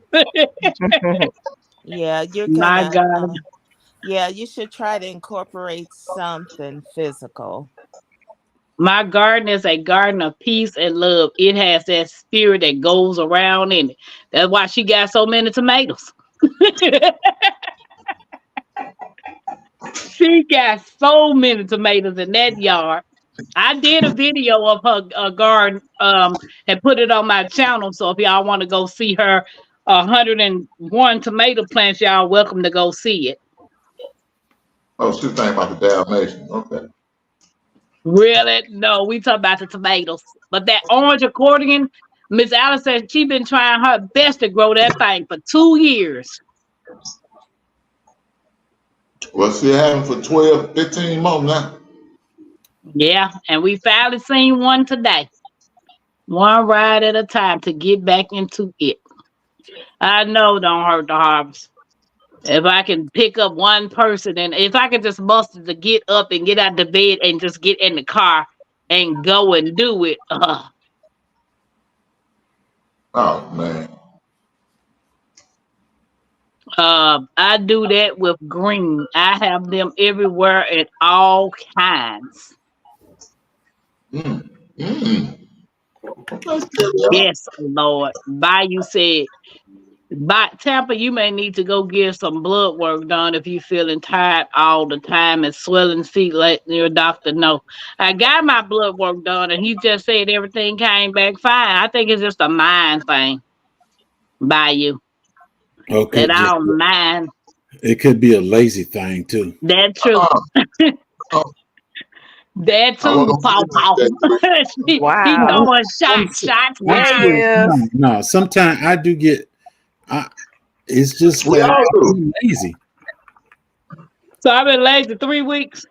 Yeah, you're My gonna. God. Yeah, you should try to incorporate something physical. My garden is a garden of peace and love. It has that spirit that goes around in it. That's why she got so many tomatoes. She got so many tomatoes in that yard. I did a video of her garden and put it on my channel. So if y'all want to go see her 101 tomato plants, y'all welcome to go see it. Oh, she was thinking about the Dalmatian. Okay. Really? No, we talk about the tomatoes. But that orange accordion, Miss Alice said she been trying her best to grow that thing for 2 years. Well, she having for 12, 15 months now. Yeah, and we finally seen one today. One ride at a time to get back into it. I know don't hurt the harvest. If I can pick up one person and if I could just muster to get up and get out the bed and just get in the car and go and do it. Oh man. I do that with green. I have them everywhere at all kinds. Mm. Mm. That's good, yeah. Yes, Lord. Bayou said, by Tampa, you may need to go get some blood work done if you feeling tired all the time and swelling feet. Let your doctor know. I got my blood work done, and he just said everything came back fine. I think it's just a mind thing. Bayou, Okay, that I just don't mind. it could be a lazy thing too. That true. Uh, uh, That I wasn't too, gonna Paw say nothing Paw. that quick. He Wow. throwing I'm, shots I'm There he fired. serious. is. No, sometimes I do get. It's just We that all do. I'm lazy. So I've been lazy 3 weeks.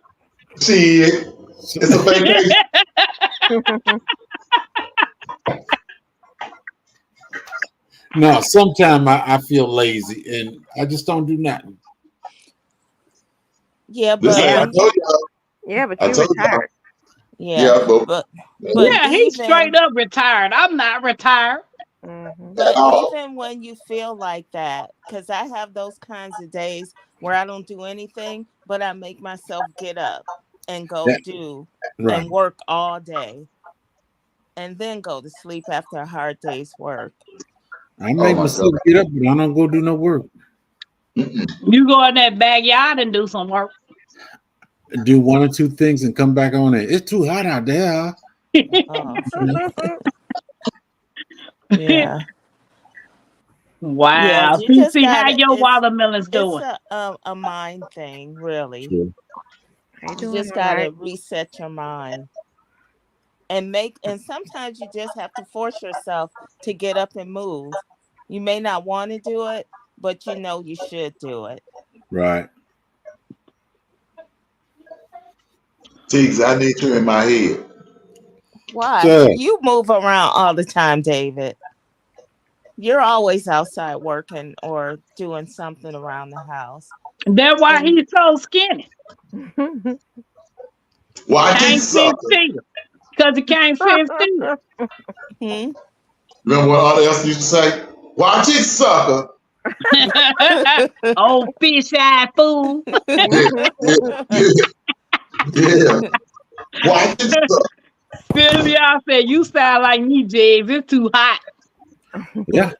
Shit. So, It's a vacation. no, sometimes I feel lazy and I just don't do nothing. Yeah, This but thing Yeah. I when told you y'all. Yeah, but I you told y'all. retired. yeah, Yeah, but Yeah, he's straight even up retired. I'm not retired. Hmm. at but all. even when you feel like that, because I have those kinds of days where I don't do anything, but I make myself get up and go That do right. and work all day and then go to sleep after a hard day's work. I Oh make my God. myself get up, but I don't go do no work. Mm-mm. You go in that backyard and do some work. Do one or two things and come back on it. It's too hot out there. Oh, yeah. Yeah, Wow. you just CC, how gotta your watermelons it's doing? a mind thing, really. True. They You doing just all right. gotta reset your mind and sometimes you just have to force yourself to get up and move. You may not want to do it, but you know you should do it. Right. Teeks, I need you in my head. Why? So You move around all the time, David. You're always outside working or doing something around the house. That's why And he's so skinny. Watch it, Can't sit sucker. still. Because he can't sit still. hmm? Remember what all else used to say? Watch it, sucker. Old fish eye fool. Yeah, yeah, yeah, yeah. Watch it, sucker. Sylvia said, you sound like me, James. It's too hot. yeah,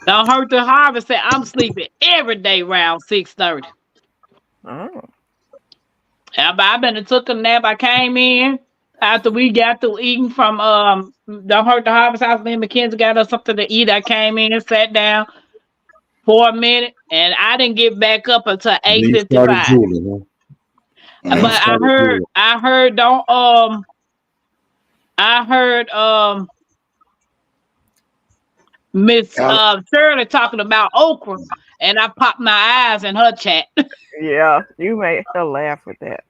Don't hurt the harvest said, I'm sleeping every day around 6:30. Oh. I've been and took a nap. I came in after we got through eating from Don't Hurt the Harvest House. Me and Mackenzie got us something to eat. I came in and sat down for a minute, and I didn't get back up until then eight you fifty started five. drooling, huh? Then you But Mm. started drooling. don't I heard Miss Al- Shirley talking about okra, and I popped my eyes in her chat. Yeah, you made her laugh with that.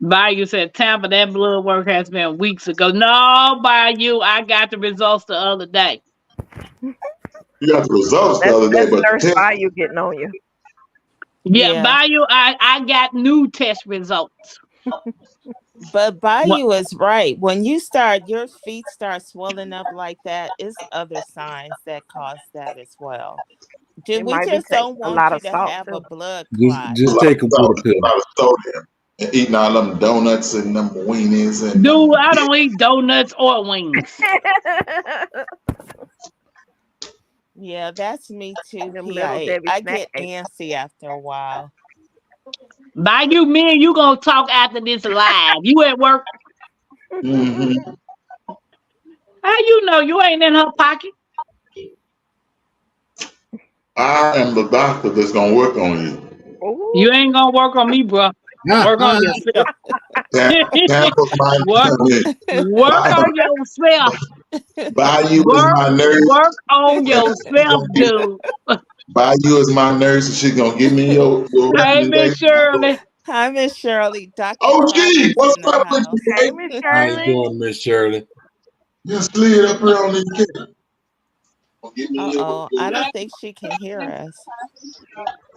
Bayou said Tampa, that blood work has been weeks ago. No, Bayou, I got the results the other day. You got the results the other day, That's but the Nurse test, Bayou getting on you. Yeah, Yeah. Bayou, I got new test results. But What? Bayou is right. When your feet start swelling up like that, it's other signs that cause that as well. It We might be just taking don't a want lot you of to salt have a too. blood Just clot. a just lot take a of salt, water pill. a lot of sodium, and eating all them donuts and them weenies and Dude, them. I don't eat donuts or wings. Yeah, that's me too, Them little PIA. Debbie I snack get cakes. antsy after a while. Bayou, me and you gonna talk after this live. You at work? Mm-hmm. How you know you ain't in her pocket? I am the doctor that's gonna work on you. You Ooh. ain't gonna work on me, bro. Work on yourself. Tampa's my work, work on yourself. Bayou is Work, my nurse. work on yourself, dude. Bayou is my nurse, and she's gonna give me your Hey, Miss recommendation. Shirley. Hi, Miss Shirley. Dr. Oh, gee, Tavis what's in the up with you, house. Hey, baby? Miss How you Shirley. doing, Miss Shirley? Just slid up here on the kitchen. Give me Uh-oh. I your don't think she can hear us.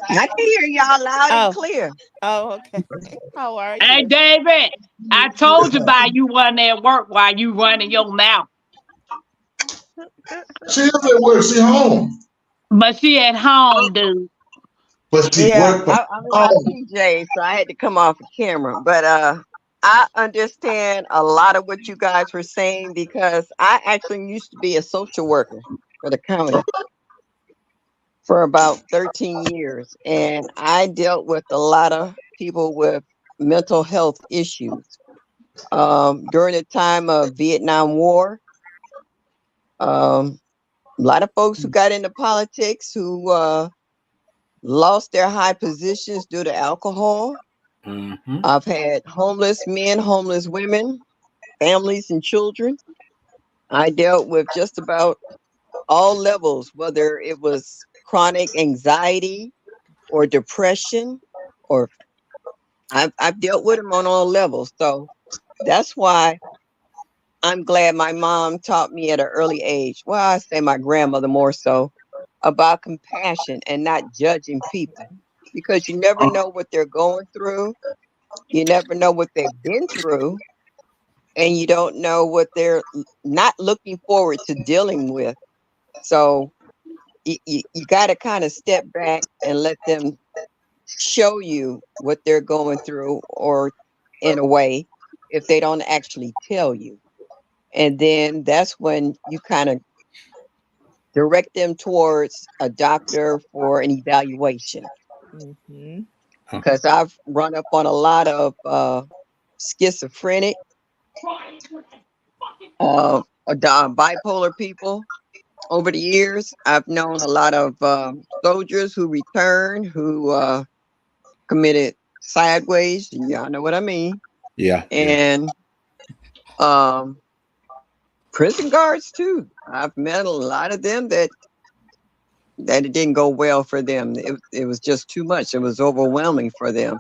I can hear y'all loud and Oh, clear. oh, okay. How are Hey, you? David. I told you by you wasn't at work while you running your mouth. She is at work. She home, But she at home, dude. but she Yeah, work from I'm in my home. PJs, so I had to come off the camera. But I understand a lot of what you guys were saying because I actually used to be a social worker for the county for about 13 years, and I dealt with a lot of people with mental health issues. During the time of Vietnam War, um, a lot of folks who got into politics who lost their high positions due to alcohol. Mm-hmm. I've had homeless men, homeless women, families, and children. I dealt with just about all levels, whether it was chronic anxiety or depression, or I've dealt with them on all levels. So that's why I'm glad my mom taught me at an early age. Well, I say my grandmother more so about compassion and not judging people because you never know what they're going through. You never know what they've been through, and you don't know what they're not looking forward to dealing with. So you got to kind of step back and let them show you what they're going through, or in a way, if they don't actually tell you. And then that's when you kind of direct them towards a doctor for an evaluation. Mm-hmm. Because I've run up on a lot of schizophrenic, bipolar people over the years. I've known a lot of soldiers who returned who committed sideways. Y'all know what I mean. Yeah, yeah. And um, prison guards too. I've met a lot of them that it didn't go well for them. It was just too much. It was overwhelming for them.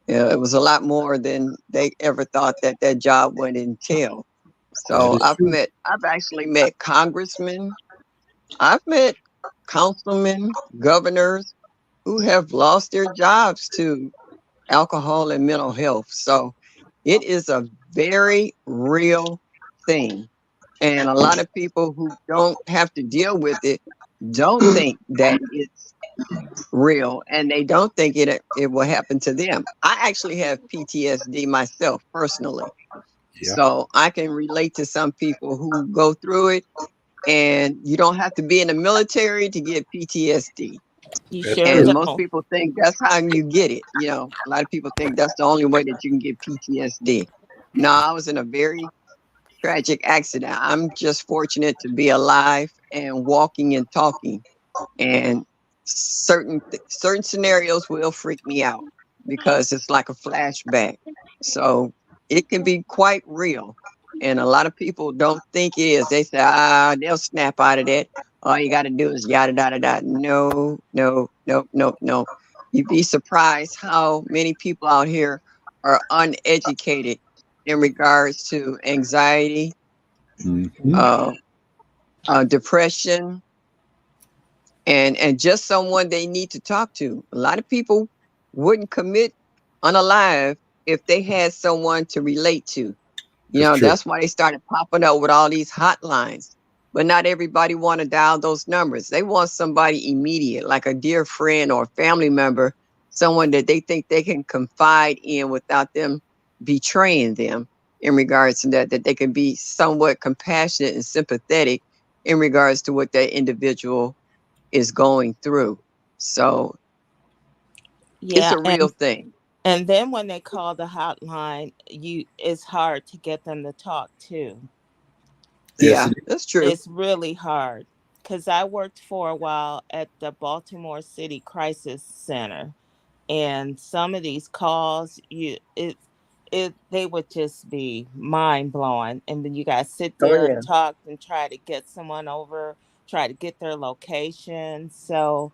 It was a lot more than they ever thought that job would entail. That So is true. I've actually met congressmen. I've met councilmen, governors who have lost their jobs to alcohol and mental health. So it is a very real thing. And a lot of people who don't have to deal with it don't think that it's real, and they don't think it will happen to them. I actually have PTSD myself personally. Yeah, So I can relate to some people who go through it, and you don't have to be in the military to get PTSD. You that's sure And true. most don't. people think that's how you get it. You know, a lot of people think that's the only way that you can get PTSD. No, I was in a very tragic accident. I'm just fortunate to be alive and walking and talking. And certain scenarios will freak me out because it's like a flashback. So it can be quite real. And a lot of people don't think it is. They say, they'll snap out of that. All you got to do is yada, yada, yada. No, no, no, no, no. You'd be surprised how many people out here are uneducated in regards to anxiety, Mm-hmm. uh, depression, and just someone they need to talk to. A lot of people wouldn't commit unalive if they had someone to relate to. You That's know, true. that's why they started popping up with all these hotlines. But not everybody want to dial those numbers. They want somebody immediate, like a dear friend or family member, someone that they think they can confide in without them betraying them in regards to that they can be somewhat compassionate and sympathetic in regards to what that individual is going through. So it's Yeah, a real thing. and then when they call the hotline, it's hard to get them to talk too. Yes, Yeah, that's true. It's really hard because I worked for a while at the Baltimore City Crisis Center, And some of these calls, they would just be mind blowing. And then you guys sit Oh there and yeah. talk and try to get someone over, try to get their location. So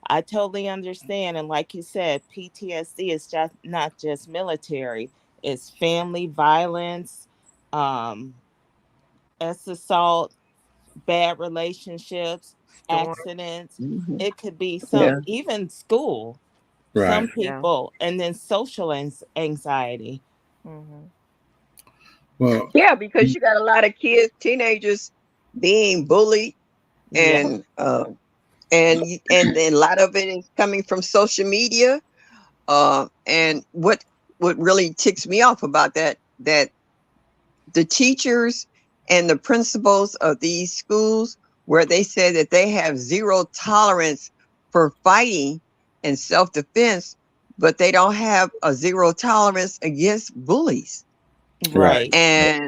I totally understand. And like you said, PTSD is just not just military; it's family violence, um, assault, bad relationships, Storm. accidents. Mhm. It could be some, Yeah. even school. Some Right. Yeah. people, and then social anxiety. Hmm. Well, Yeah, because you got a lot of kids, teenagers being bullied, Yeah, and and a lot of it is coming from social media. And what really ticks me off about that the teachers and the principals of these schools, where they say that they have zero tolerance for fighting and self-defense, but they don't have a zero tolerance against bullies. right. right.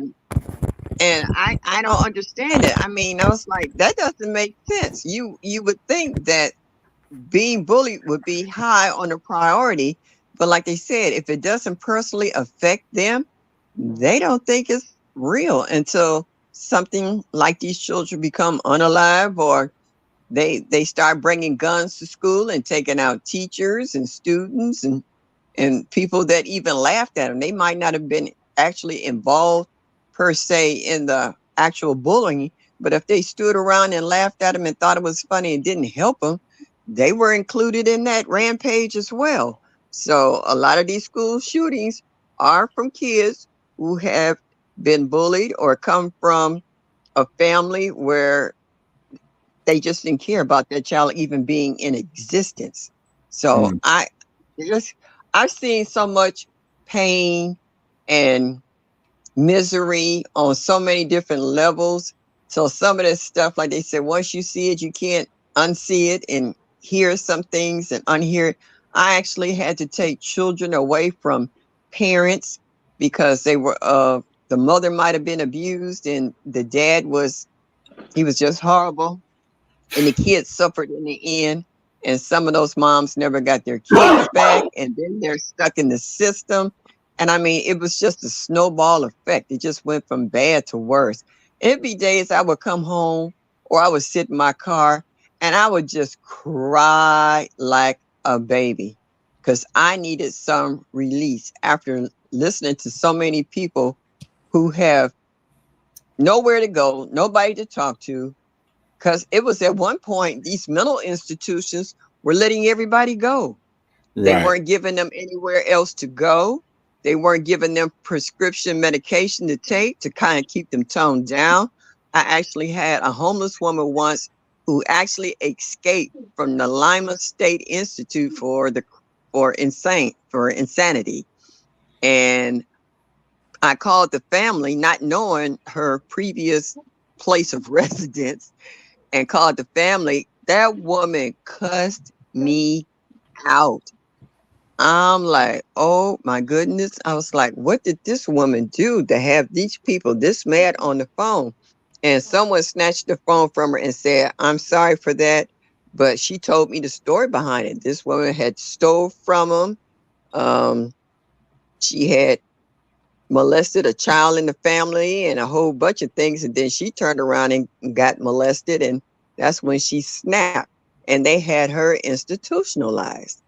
And I don't understand it. I mean, I was like, that doesn't make sense. You would think that being bullied would be high on the priority, but like they said, if it doesn't personally affect them, they don't think it's real until something like these children become unalive, or they start bringing guns to school and taking out teachers and students and people that even laughed at them. They might not have been actually involved per se in the actual bullying, but if they stood around and laughed at them and thought it was funny and didn't help them, they were included in that rampage as well. So a lot of these school shootings are from kids who have been bullied or come from a family where they just didn't care about their child even being in existence. So Mm, just I've seen so much pain and misery on so many different levels. So some of this stuff, like they said, once you see it, you can't unsee it, and hear some things and unhear it. I actually had to take children away from parents because they were the mother might have been abused and the dad was he was just horrible, and the kids suffered in the end. And some of those moms never got their kids back, and then they're stuck in the system. And I mean, it was just a snowball effect. It just went from bad to worse. It'd be days I would come home or I would sit in my car and I would just cry like a baby because I needed some release after listening to so many people who have nowhere to go, nobody to talk to, because it was at one point these mental institutions were letting everybody go. They right. weren't giving them anywhere else to go. They weren't giving them prescription medication to take to kind of keep them toned down. I actually had a homeless woman once who actually escaped from the Lima State Institute for insanity. And I called the family, not knowing her previous place of residence, and called the family. That woman cussed me out. I'm like, oh my goodness. I was like, what did this woman do to have these people this mad on the phone? And someone snatched the phone from her and said, I'm sorry for that. But she told me the story behind it. This woman had stole from them. Um, she had molested a child in the family and a whole bunch of things. And then she turned around and got molested. And that's when she snapped. And they had her institutionalized.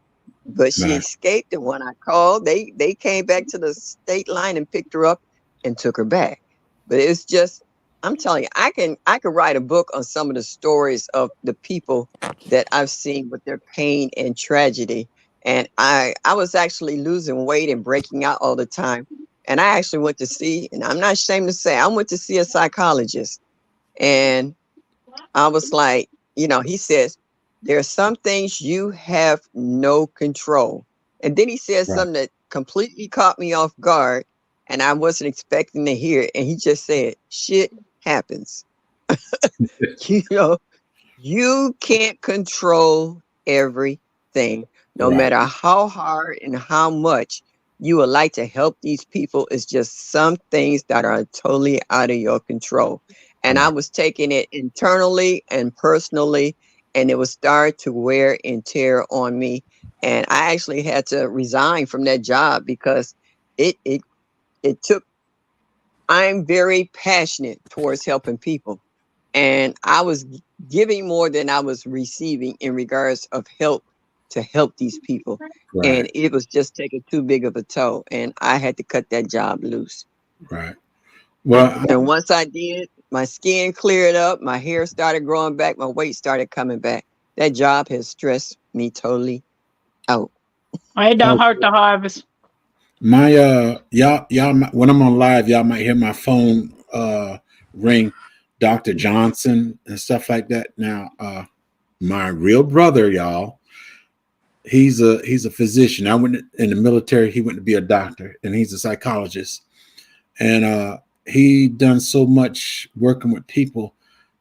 But she Right. escaped. And when I called, they came back to the state line and picked her up and took her back. But it's just, I'm telling you, I could write a book on some of the stories of the people that I've seen with their pain and tragedy. And I was actually losing weight and breaking out all the time. And I actually went to see, and I'm not ashamed to say, I went to see a psychologist. And I was like, he says, there are some things you have no control. And then he said Right. something that completely caught me off guard, and I wasn't expecting to hear it. And he just said, shit happens. You know, you can't control everything, no Right. matter how hard and how much you would like to help these people. It's just some things that are totally out of your control. And I Right. was taking it internally and personally, and it was start to wear and tear on me. And I actually had to resign from that job because it it it took. I'm very passionate towards helping people, and I was giving more than I was receiving in regards of help to help these people, Right. and it was just taking too big of a toll, and I had to cut that job loose. Right. Well, And once I did, my skin cleared up, my hair started growing back, my weight started coming back. That job has stressed me totally out. It don't hurt to harvest. my when I'm on live, y'all might hear my phone ring, Dr. Johnson and stuff like that. Now, my real brother, y'all, he's a physician. I went in the military, he went to be a doctor, and he's a psychologist. And he done so much working with people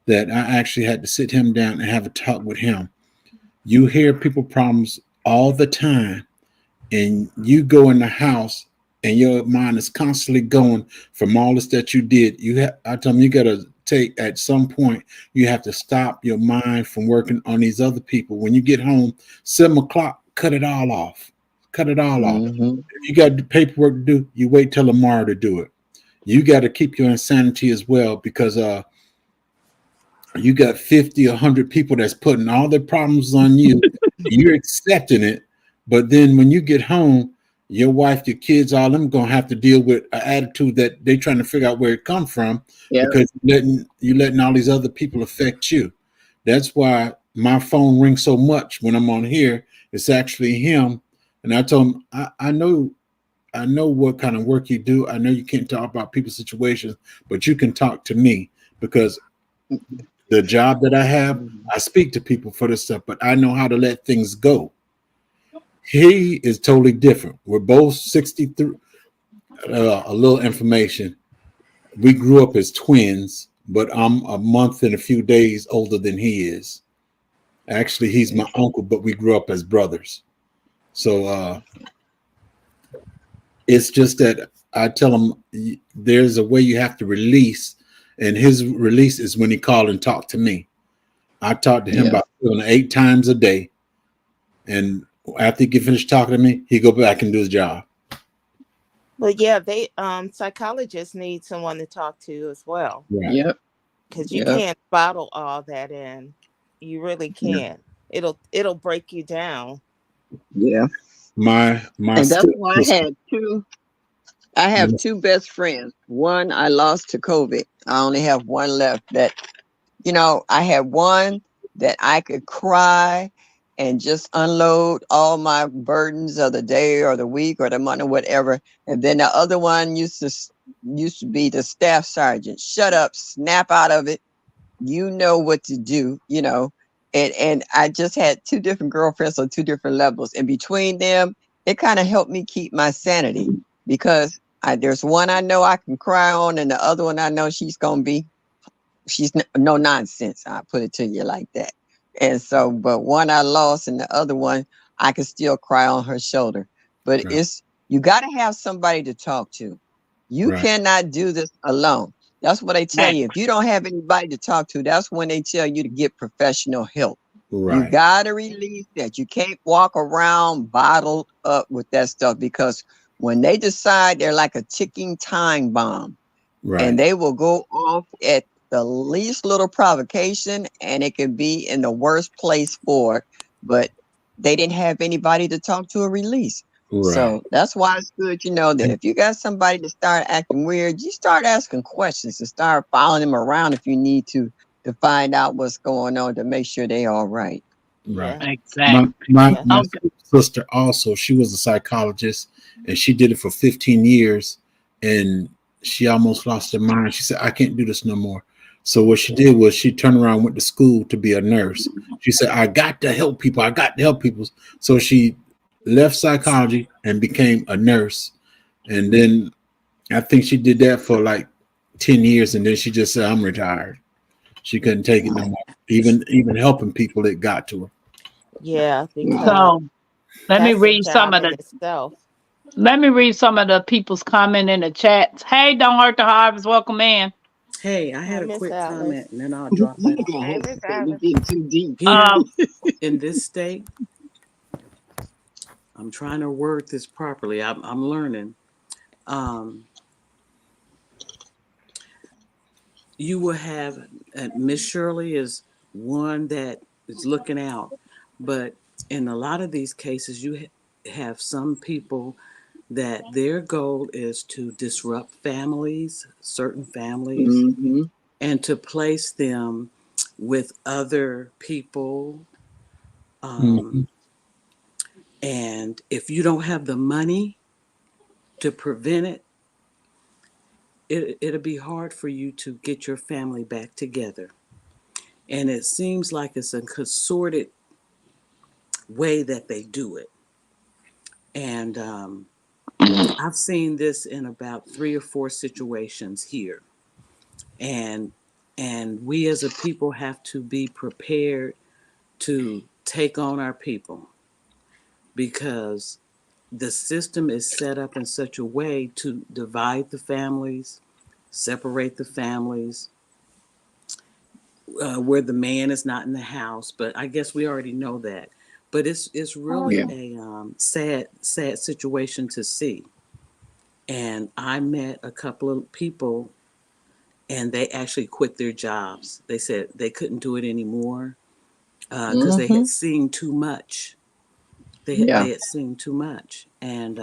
that I actually had to sit him down and have a talk with him. You hear people problems all the time, and you go in the house and your mind is constantly going from all this that you did. I tell them, you got to take, at some point you have to stop your mind from working on these other people. When you get home 7 o'clock, cut it all off. Cut it all off. Hmm. If you got paperwork to do, you wait till tomorrow to do it. You got to keep your insanity as well, because you got 50 or 100 people that's putting all their problems on you. You're accepting it, but then when you get home, your wife, your kids, all them gonna have to deal with an attitude that they're trying to figure out where it come from, Yeah. because you're letting all these other people affect you. That's why my phone rings so much when I'm on here. It's actually him, and I told him, I know what kind of work you do. I know you can't talk about people's situations, but you can talk to me, because the job that I have, I speak to people for this stuff, but I know how to let things go. He is totally different. We're both 63. A little information. We grew up as twins, but I'm a month and a few days older than he is. Actually, he's my uncle, but we grew up as brothers. So it's just that I tell him there's a way you have to release, and his release is when he called and talked to me. I talked to him Yeah. about 8 times a day, and after he get finished talking to me, he go back and do his job. But yeah, they psychologists need someone to talk to as well, Right. Yep. because you Yep. can't bottle all that in. You really Yeah. can't. It'll break you down. Yeah. My And that's step why sister. I have two best friends. One I lost to COVID. I only have one left that, I had one that I could cry and just unload all my burdens of the day or the week or the month or whatever. And then the other one used to be the staff sergeant. Shut up, snap out of it. You know what to do. And I just had two different girlfriends on two different levels. And between them, it kind of helped me keep my sanity, because there's one I know I can cry on, and the other one I know she's no nonsense. I put it to you like that. And so, but one I lost, and the other one I can still cry on her shoulder. But Right. you got to have somebody to talk to. You Right. cannot do this alone. That's what they tell Right. you. If you don't have anybody to talk to, that's when they tell you to get professional help. You Right. got to release that. You can't walk around bottled up with that stuff, because when they decide, they're like a ticking time bomb, Right. and they will go off at the least little provocation, and it can be in the worst place for it. But they didn't have anybody to talk to or release. Right. So that's why it's good, that if you got somebody to start acting weird, you start asking questions and start following them around if you need to find out what's going on, to make sure they all right. Right. Yeah. My Exactly. my Yeah. my Okay. sister also, she was a psychologist, and she did it for 15 years, and she almost lost her mind. She said, I can't do this no more. So what she did was she turned around, went to school to be a nurse. She said, I got to help people. I got to help people. So she left psychology and became a nurse. And then I think she did that for like 10 years, and then she just said, I'm retired. She couldn't take it no more. Even helping people, it got to her. Yeah, because So let me that's a read some job of in the itself. people's comment in the chats. Hey, don't hurt the harvest. Welcome in. Hey, I Hi, had a Miss quick Alice. comment and then I'll drop You out. go Hey, ahead Miss and say we Alice. getting too deep. Here Um, in this state, I'm trying to word this properly. I'm learning. Um, you will have Miss Shirley is one that is looking out, but in a lot of these cases, you have some people that their goal is to disrupt families, certain families, Mm-hmm. and to place them with other people. Mhm. Um, and if you don't have the money to prevent it, it'll be hard for you to get your family back together. And it seems like it's a consorted way that they do it. And I've seen this in about 3 or 4 situations here. And we as a people have to be prepared to take on our people because the system is set up in such a way to divide the families, separate the families, where the man is not in the house. But I guess we already know that. But it's really Yeah. a sad situation to see. And I met a couple of people, and they actually quit their jobs. They said they couldn't do it anymore because they Mm-hmm. had seen too much. Yeah. They had seen too much, and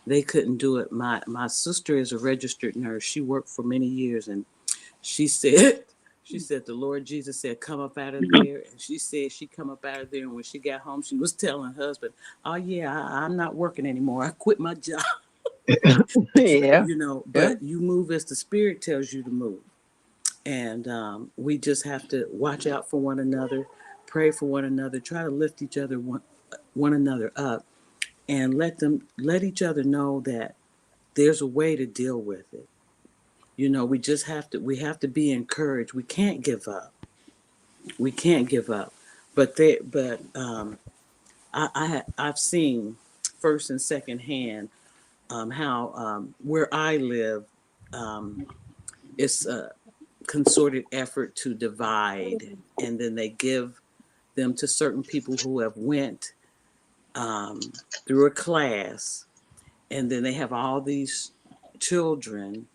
they couldn't do it. My sister is a registered nurse. She worked for many years, and she said she said the Lord Jesus said come up out of there, and she said she come up out of there, and when she got home, she was telling her husband, "Oh yeah, I'm not working anymore. I quit my job." Yeah. Yeah. But you move as the Spirit tells you to move, and we just have to watch out for one another, pray for one another, try to lift each other one another up, and let each other know that there's a way to deal with it. We have to be encouraged. We can't give up. We can't give up. But I've seen first and second hand how where I live, um, it's a concerted effort to divide, and then they give them to certain people who have went through a class, and then they have all these children,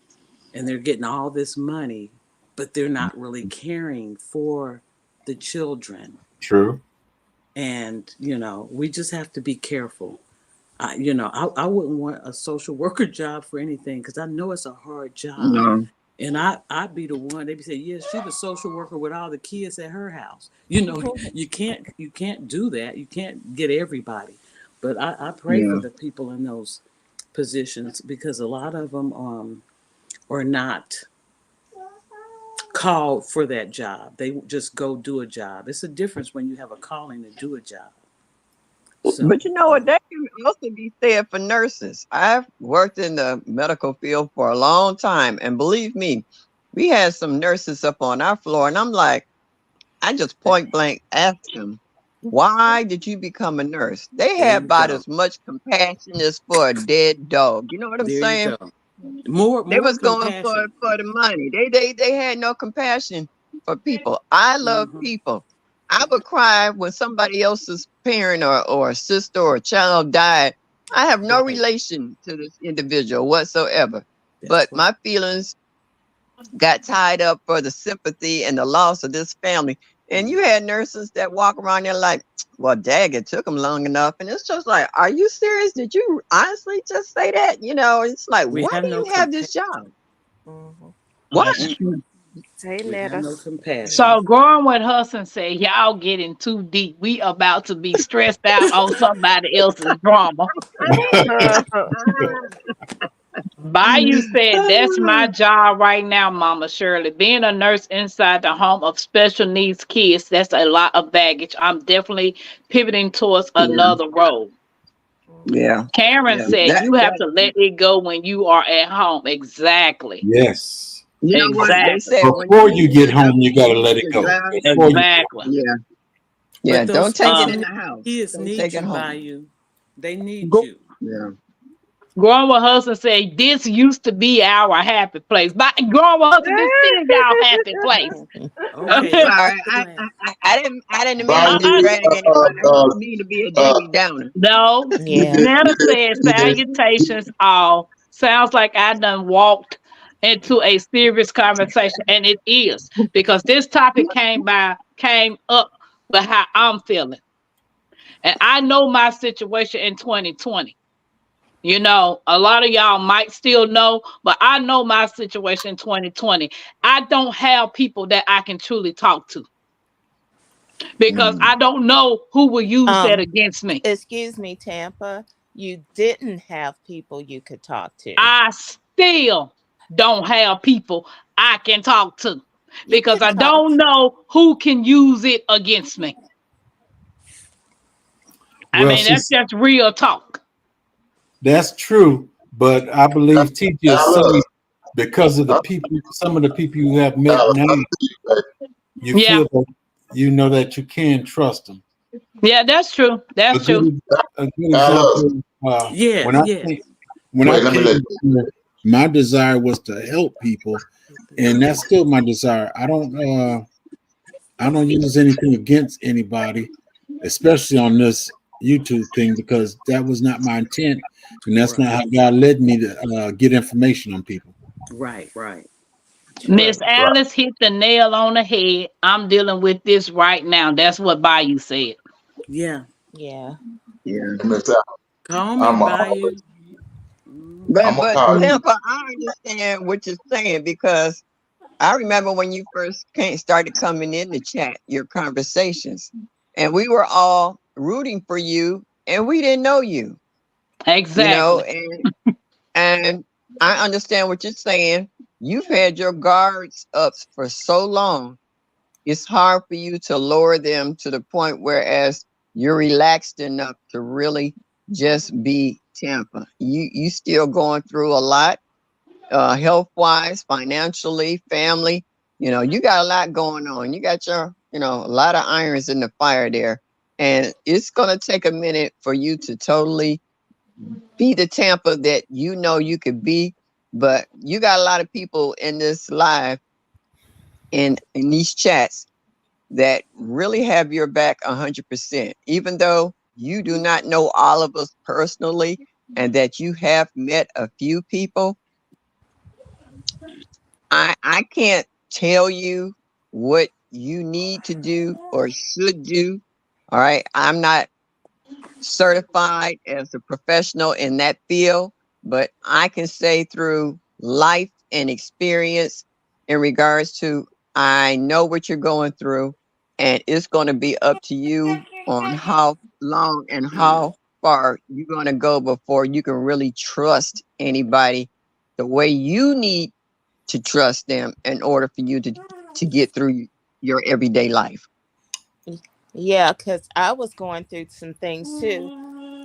and they're getting all this money, but they're not really caring for the children. True. And we just have to be careful. I wouldn't want a social worker job for anything because I know it's a hard job. No. And I'd be the one. They'd be saying, "Yes, she's the social worker with all the kids at her house." You can't do that. You can't get everybody. But I pray for Yeah. the people in those positions because a lot of them are not called for that job. They just go do a job. It's a difference when you have a calling to do a job. So But you know what? That can also be said for nurses. I've worked in the medical field for a long time, and believe me, we had some nurses up on our floor, and I'm like, I just point blank asked them, "Why did you become a nurse?" They there had you about go. as much compassion as for a dead dog. You know what I'm There you saying? go. More They more was going for compassion. the money. They had no compassion for people. I love Hmm. people. I would cry when somebody else's parent or sister or child died. I have no Right. relation to this individual whatsoever. But That's right. my feelings got tied up for the sympathy and the loss of this family. And you had nurses that walk around there like, well, dag, it took them long enough. And it's just like, are you serious? Did you honestly just say that? It's like, We why have do no you have compassion. this job? Mhm. Why? That's true. Hey, We have Netta. no compassion. So growing with Hudson said, y'all getting too deep. We about to be stressed out on somebody else's drama. Bayou said, that's my job right now, Mama Shirley. Being a nurse inside the home of special needs kids, that's a lot of baggage. I'm definitely pivoting towards Yeah, another role. Mhm. yeah, Karen yeah. said, That you have that to let it go when you are at home. Exactly. Yes. you know what they Exactly. said when Before you you get get up home, you and got to you let need it to go. drive. Before you get Exactly. Yeah, yeah. But Don't those take it Um, in the house. kids Don't need take it you, home. Bayou. They need go, you. Yeah, Growing with Husband said, this used to be our happy place. But Growing with Husband, this still y'all happy place. I'm Okay, let's sorry. explain. I didn't mean to be Bobby, drag anybody. I didn't mean to be a uh, Debbie Downer. No, Yeah. Netta said, salutations all. Sounds like I done walked into a serious conversation, and it is because this topic came up with how I'm feeling, and I know my situation in 2020. You know, a lot of y'all might still know, but I know my situation in 2020. I don't have people that I can truly talk to because Mm. I don't know who will use that Um, against me. excuse me, Tampa. You didn't have people you could talk to. I still don't have people I can talk to You because can I talk. don't know who can use it against me. I Well, mean, that's she's just real talk. that's true, but I believe teacher is Alice, saying because of the people, some of the people you have met Alice, now, I see you, baby. you Yeah, feel that you know that you can trust them. yeah, that's true. A That's true. good a good Alice, example. When Yes, I yes. came, when I wait, let me let came here, my desire was to help people, and that's still my desire. I don't use anything against anybody, especially on this YouTube thing, because that was not my intent, and that's not Right, how God led me to get information on people. right, right. Miss True. right. Alice hit the nail on the head. I'm dealing with this right now. That's what Bayou said. Yeah. Yeah. Yeah. Miss Alice, Call me I'm a, by you. But I'm gonna but call you. Tampa, I understand what you're saying because I remember when you first started coming in the chat, your conversations, and we were all rooting for you, and we didn't know you, Exactly. and I understand what you're saying. You've had your guards up for so long. It's hard for you to lower them to the point whereas you're relaxed enough to really just be Tampa. You still going through a lot, health wise, financially, family. You got a lot going on. You got a lot of irons in the fire there. And it's going to take a minute for you to totally be the Tampa that you know you could be. But you got a lot of people in this live in these chats that really have your back 100%, even though you do not know all of us personally and that you have met a few people. I can't tell you what you need to do or should do. All right. I'm not certified as a professional in that field, but I can say through life and experience in regards to I know what you're going through, and it's going to be up to you on how long and how far you're going to go before you can really trust anybody the way you need to trust them in order for you to get through your everyday life. Yeah, because I was going through some things too.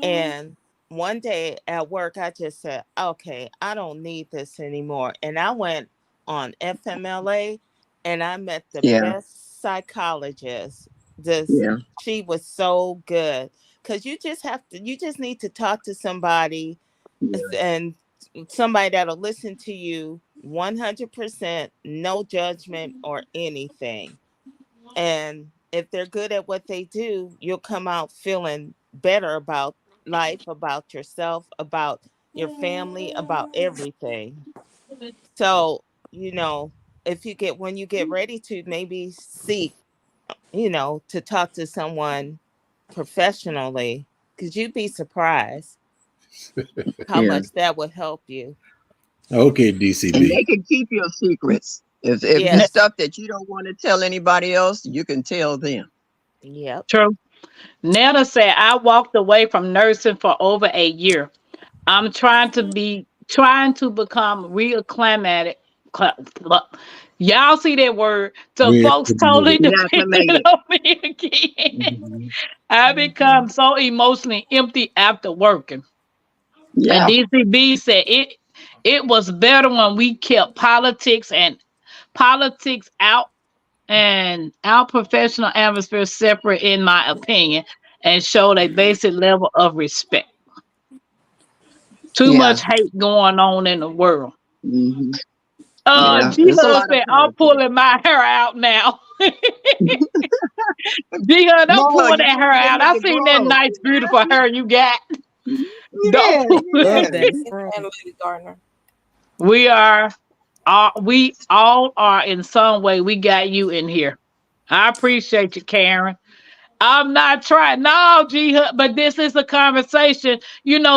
And one day at work, I just said, okay, I don't need this anymore. And I went on FMLA and I met the Yeah, best psychologist. This yeah, She was so good. Cause you just need to talk to somebody and somebody that'll listen to you 100%, no judgment or anything. And if they're good at what they do, you'll come out feeling better about life, about yourself, about your family, about everything. So, you know, if you get when you get ready to maybe seek, to talk to someone professionally, because you'd be surprised how yeah. much that would help you. Okay, And DCB. they can keep your secrets. If it's Ne- Yes. stuff that you don't want to tell anybody else, you can tell them. Yep. True. Netta said, I walked away from nursing for over a year. I'm trying to become reacclimated. Look, y'all see that word? So We folks totally depending Reacclimated. on me again. Mhm. I become Mhm. so emotionally empty after working. And Yeah, DCB said it was better when we kept politics out and our professional atmosphere separate, in my opinion, and showed a basic level of respect. Too Yeah. much hate going on in the world. Hmm. Yeah. G There's a lot of said, I'm politics. pulling my hair out now. G don't No, pull you that need hair to give out. it I to seen that grow. nice, beautiful hair you got. Don't Yeah, pull yeah. Love that fro. And Lady Gardner. We all are in some way. We got you in here. I appreciate you, Karen. I'm not trying. No, but this is a conversation.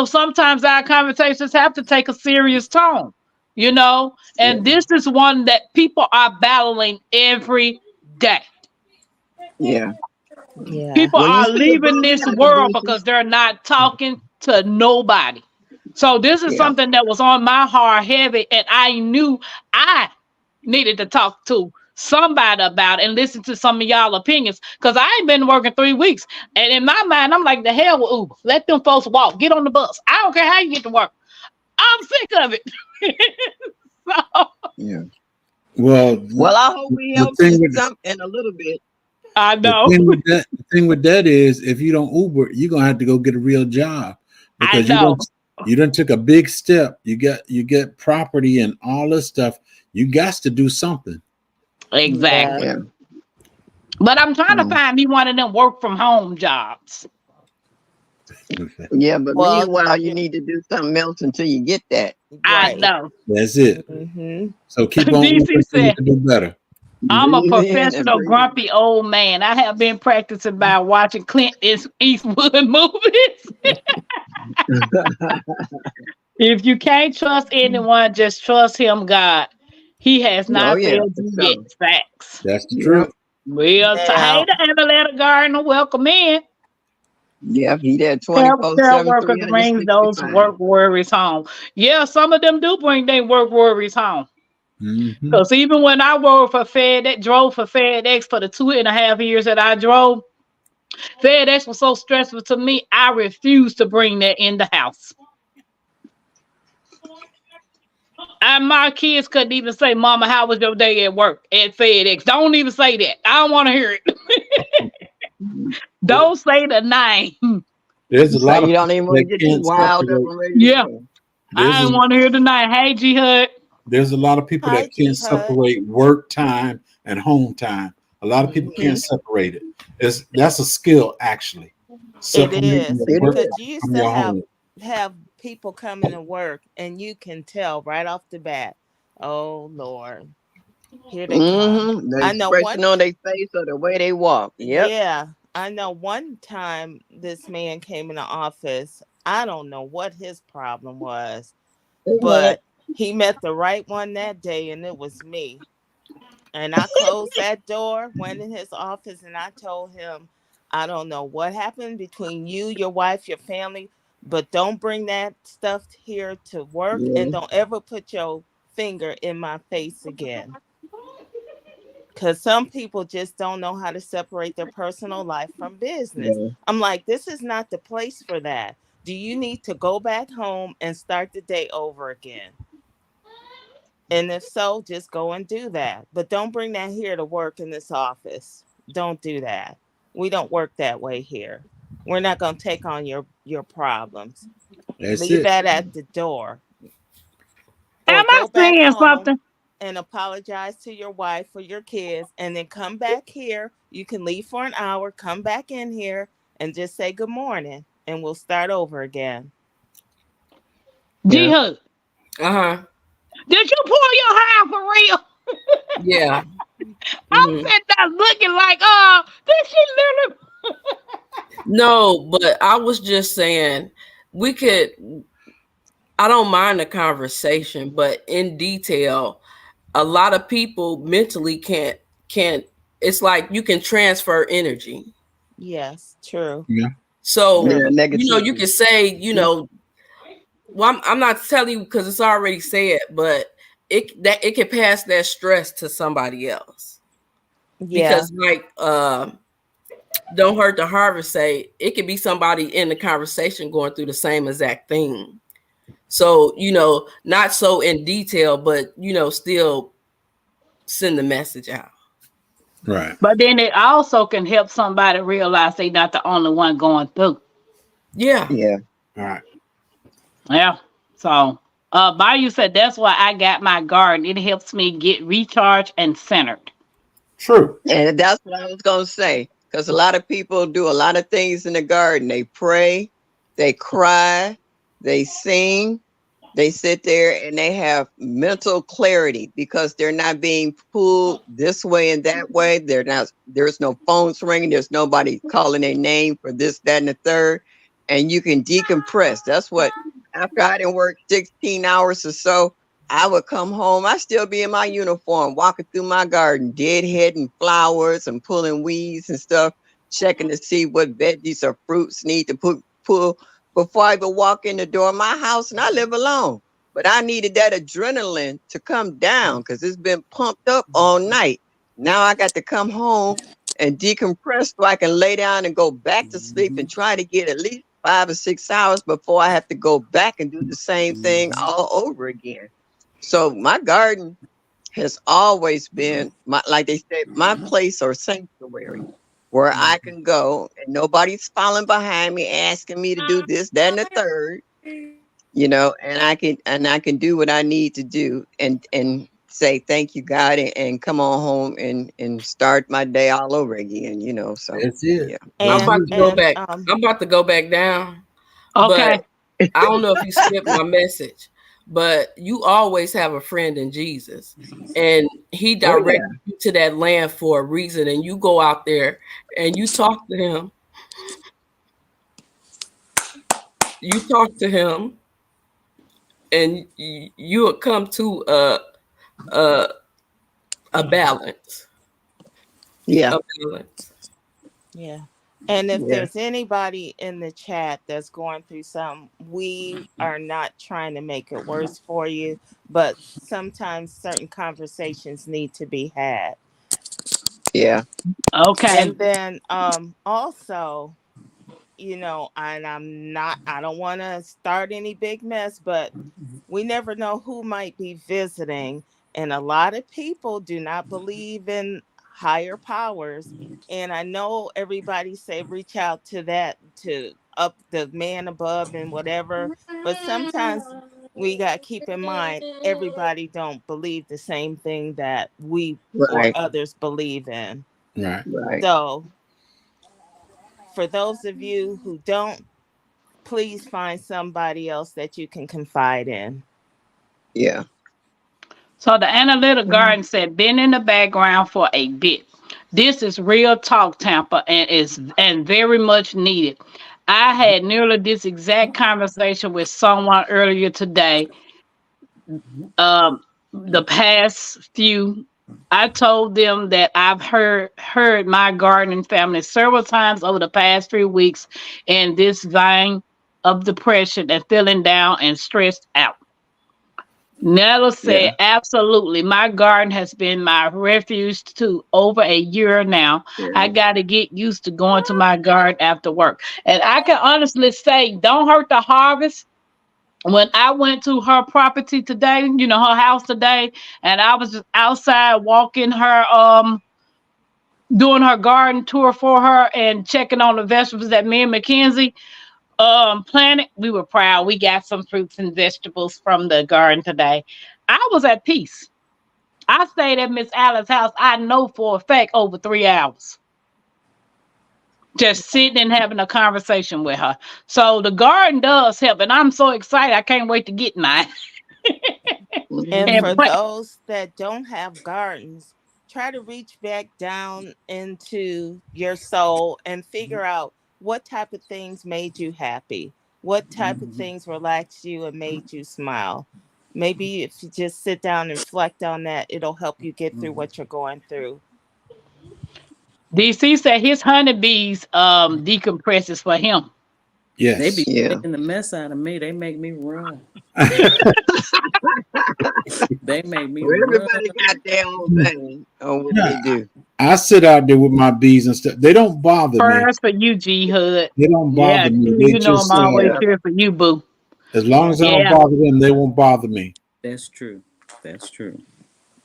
Sometimes our conversations have to take a serious tone, Yeah. and this is one that people are battling every day. Yeah. Yeah. People Well, you are see it leaving both this sides, world Bishop. because they're not talking to nobody. So this is Yeah. something that was on my heart heavy, and I knew I needed to talk to somebody about it and listen to some of y'all opinions because I ain't been working 3 weeks. And in my mind, I'm like, the hell with Uber. Let them folks walk. Get on the bus. I don't care how you get to work. I'm sick of it. So, Yeah. Well, Well, I hope we the help thing you with some in a little bit. I the know. thing with that is, if you don't Uber, you're gonna have to go get a real job I because know. you done took a big step. You get property and all this stuff. You got to do something. Yeah. Exactly. Yeah. But I'm trying to Yeah. find me one of them work from home jobs. Yeah, but Well, meanwhile, you need to do something else until you get that. I right. know. That's it. Mm-hmm. So keep on Uber DC until you said, can do better. I'm a Breathe in and professional breathe out. grumpy old man. I have been practicing by watching Clint Eastwood movies. If you can't trust anyone, just trust him, God. He has Oh not yeah, failed for you yet. sure. Facts. That's the Yep. truth. Well, hey, Now, the Annalena Gardner, welcome in. Yep. He there Healthcare 24/7, workers bring those 365. work worries home. Yeah, some of them do bring their work worries home. Hmm. Because even when I drove for FedEx for the 2.5 years that I drove, FedEx was so stressful to me, I refused to bring that in the house. And my kids couldn't even say, Mama, how was your day at work at FedEx? Don't even say that. I don't want to hear it. Don't say the name. There's a So lot of you don't people even want that to get you can't wild up separate. and ready to Yeah, go. There's I a, didn't want to hear the name. Hey, G Hud. there's a lot of people hi, that can't G Hud. separate work time and home time. A lot of people Mm-hmm. can't separate it. That's a skill, actually. It Separating is your It work is. because you used from to your home. have people coming to work, and you can tell right off the bat. Oh Lord, here they come. Mm-hmm. The I know expression one. on their face or the way they walk. Yep. Yeah, I know one time this man came in the office. I don't know what his problem was, but he met the right one that day, and it was me. And I closed that door, went in his office, and I told him, I don't know what happened between you, your wife, your family, but don't bring that stuff here to work and Yeah. don't ever put your finger in my face again. Because some people just don't know how to separate their personal life from business. Yeah. I'm like, this is not the place for that. Do you need to go back home and start the day over again? And if so, just go and do that. But don't bring that here to work in this office. Don't do that. We don't work that way here. We're not going to take on your problems. That's Leave it. that at the door or Am I go back saying home something? and apologize to your wife or your kids and then come back here. You can leave for an hour, come back in here and just say good morning and we'll start over again. G Yeah. Hud, Uh-huh. did you pull your hair out for real? Yeah. I'm Hmm. sitting there looking like, did she literally? No, but I was just saying we could I don't mind the conversation, but in detail, a lot of people mentally can't it's like you can transfer energy. Yes, true. Yeah. So, Yeah. True. you Negativity. can say, well, I'm not telling you because it's already said, but it can pass that stress to somebody else. Yeah. Because don't hurt the harvest say it could be somebody in the conversation going through the same exact thing. So, not so in detail, but still send the message out. Right. But then it also can help somebody realize they're not the only one going through. Yeah. Yeah. All right. Yeah. So, Bayou said that's why I got my garden. It helps me get recharged and centered. True. And that's what I was going to say. Because a lot of people do a lot of things in the garden. They pray, they cry, they sing, they sit there and they have mental clarity because they're not being pulled this way and that way. They're not, there's no phones ringing, there's nobody calling their name for this, that, and the third. And you can decompress. That's what, after I didn't work 16 hours or so, I would come home. I still be in my uniform, walking through my garden, deadheading flowers and pulling weeds and stuff, checking to see what veggies or fruits need to pull before I even walk in the door of my house. And I live alone, but I needed that adrenaline to come down because it's been pumped up all night. Now I got to come home and decompress so I can lay down and go back to sleep and try to get at least 5 or 6 hours before I have to go back and do the same thing all over again. So my garden has always been my, like they said, my place or sanctuary where I can go and nobody's following behind me asking me to do this, that, and the third, and I can do what I need to do and say thank you, God, and come on home and start my day all over again, So That's it. yeah. I'm That's And about it. to go and back. I'm about to go back down. But Okay. I don't know if you skipped my message, but you always have a friend in Jesus. And he Oh yeah. directed you to that land for a reason. And you go out there and you talk to him. You talk to him and you'll come to a, a balance. Yeah. A balance. yeah. And if Yeah. there's anybody in the chat that's going through something, we are not trying to make it worse for you, but sometimes certain conversations need to be had. Yeah. Okay. And then also, and I don't want to start any big mess, but we never know who might be visiting. And a lot of people do not believe in higher powers. And I know everybody say reach out to that, to up the man above and whatever. But sometimes we got to keep in mind everybody don't believe the same thing that we or Right. others believe in. Right. Right. So for those of you who don't, please find somebody else that you can confide in. Yeah. So the analytic garden said, been in the background for a bit. This is real talk, Tampa, and very much needed. I had nearly this exact conversation with someone earlier today. The past few, I told them that I've heard my gardening family several times over the past few weeks in this vein of depression and feeling down and stressed out. Nella Yeah. said, absolutely. My garden has been my refuge to over a year now. I Yeah. got to get used to going to my garden after work. And I can honestly say, don't hurt the harvest. When I went to her property today, her house today, and I was just outside walking her, doing her garden tour for her and checking on the vegetables that me and Mackenzie planted, we were proud. We got some fruits and vegetables from the garden today. I was at peace. I stayed at Miss Alice's house, I know for a fact, over 3 hours. Just sitting and having a conversation with her. So the garden does help, and I'm so excited. I can't wait to get mine. And And for Mhm. plant. those that don't have gardens, try to reach back down into your soul and figure out what type of things made you happy, what type of things relaxed you and made you smile. Maybe if you just sit down and reflect on that, it'll help you get through what you're going through. DC said his honeybees decompresses for him. They be Yes. Yeah. making the mess out of me. They make me run. They make me Well, run. everybody got their own thing on what they Yeah, do. I sit out there with my bees and stuff. They don't bother me. First for you, G Hood. They don't Yeah, bother me. They I'm just always Yeah. here for you, boo. as long Yeah, as I don't Yeah. bother them, they won't bother me. that's true. That's true.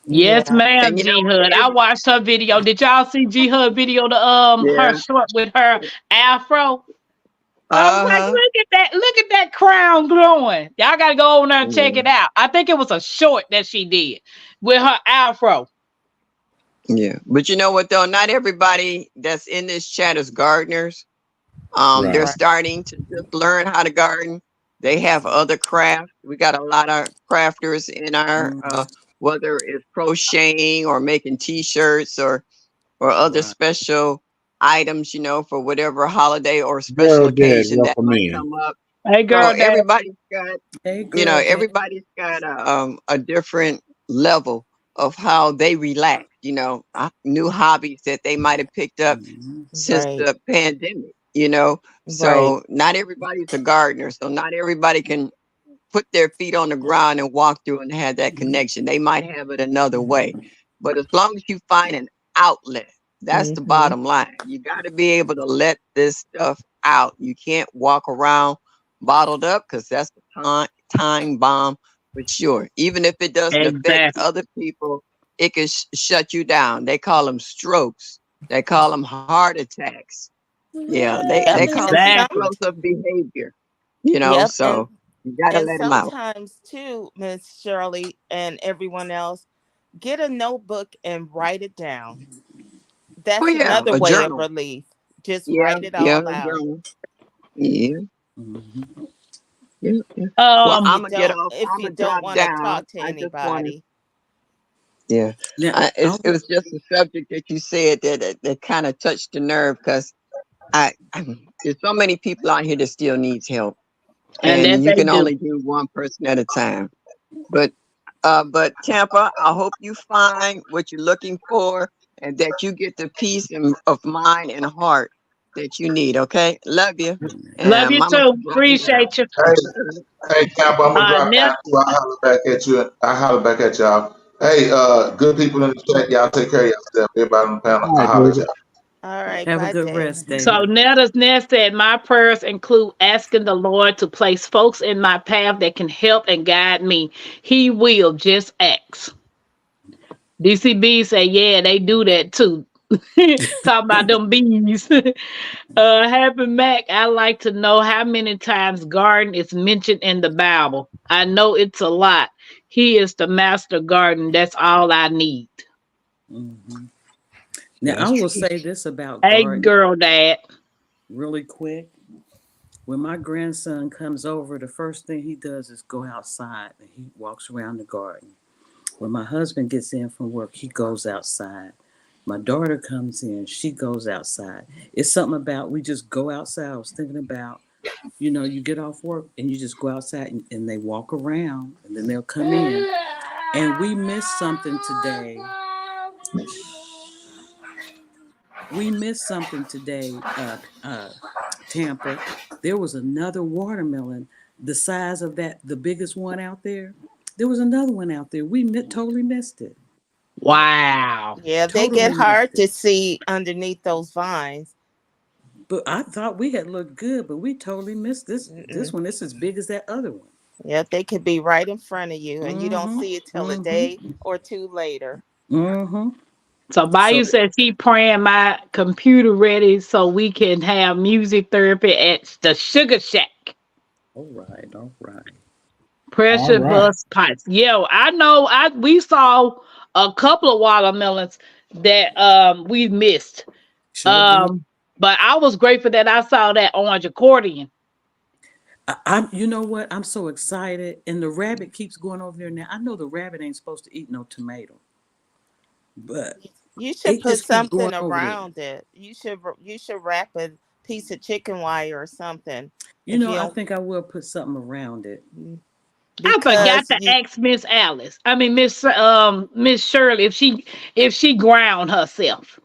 Yes, Yeah. ma'am, And G Hood. I watched her video. Did y'all see G Hood video, the her yeah. short with her afro? I was like, Uh-huh. look at that crown glowing. Y'all gotta go over there and check Yeah. it out. I think it was a short that she did with her afro. Yeah. But you know what though? Not everybody that's in this chat is gardeners. They're Right. Right. starting to just learn how to garden. They have other crafts. We got a lot of crafters in our Mhm. whether it's crocheting or making t-shirts or other Right. special items, for whatever holiday or special Girl Dad, occasion that welcome might in. come up. Hey So girl, that Hey, girl, Dad. everybody's got a different level of how they relax, new hobbies that they might have picked up Mhm. since Right. the pandemic. Right. So not everybody's a gardener. So not everybody can put their feet on the ground and walk through and have that connection. They might have it another way. But as long as you find an outlet, that's the Mm-hmm. bottom line. You got to be able to let this stuff out. You can't walk around bottled up because that's a time bomb for sure. Even if it doesn't affect exactly. other people, it can shut you down. They call them strokes. They call them heart attacks. Yeah, they Yep. call it And some. Exactly. explosive behavior. Yep. So you got to And let them out. sometimes too, Miss Shirley and everyone else, get a notebook and write it down. Oh That's yeah, another a way of journal. relief. Just Yeah, write it yeah, all a out. journal. Yeah, Mhm. yeah, yeah. Well, Um, I'm gonna get off. If I'm you gonna don't drop want to down. talk to I just want to. anybody. Yeah, Now, it was just a subject that you said that kind of touched the nerve because there's so many people out here that still needs help, and and that you they can do. only do one person at a time. But Tampa, I hope you find what you're looking for and that you get the peace of mind and heart that you need. Okay, love you, Love and you Mama too. dropping down. Appreciate you. Hey, hey, Camp, I'm gonna drop Nell, down too. I holler back at you. I holler back at y'all. Hey, good people in the chat, y'all take care of yourself. Everybody on the panel, All I right, holler at David. y'all. All right. have a Bye, good rest, David. so David. Netta's Nest said, my prayers include asking the Lord to place folks in my path that can help and guide me. He will, just ask. DCB say, yeah, they do that too. Talk about them bees. Happy Mac, I like to know how many times garden is mentioned in the Bible. I know it's a lot. He is the master garden. That's all I need. Mhm. Now, I That's will true. say this about Hey, gardening girl, dad. really quick. When my grandson comes over, the first thing he does is go outside and he walks around the garden. When my husband gets in from work, he goes outside. My daughter comes in, she goes outside. It's something about we just go outside. I was thinking about, you get off work and you just go outside and they walk around and then they'll come in. And we missed something today. We missed something today, Tampa. There was another watermelon the size of the biggest one out there. There was another one out there. We totally missed it. Wow. Yeah, they get Totally missed hard it. to see underneath those vines. But I thought we had looked good, but we totally missed this. This Mm-mm. one, this is as big as that other one. Yep, they could be right in front of you, and you don't Mm-hmm. see it till a Mm-hmm. day or two later. Mm-hmm. So So, Bayou says he praying my computer ready so we can have music therapy at the Sugar Shack. all right, all right. All Pressure right. bust pipes. Yo, I know we saw a couple of watermelons that we missed. Sure did. Um, but I was grateful that I saw that orange accordion. You know what? I'm so excited, and the rabbit keeps going over there now. I know the rabbit ain't supposed to eat no tomato, but You should it put just keeps something going over there. around it. You should wrap a piece of chicken wire or something. You If know, you I don't, think I will put something around it. mm, I forgot because to you, ask Miss Alice. I mean Miss Shirley if she ground herself.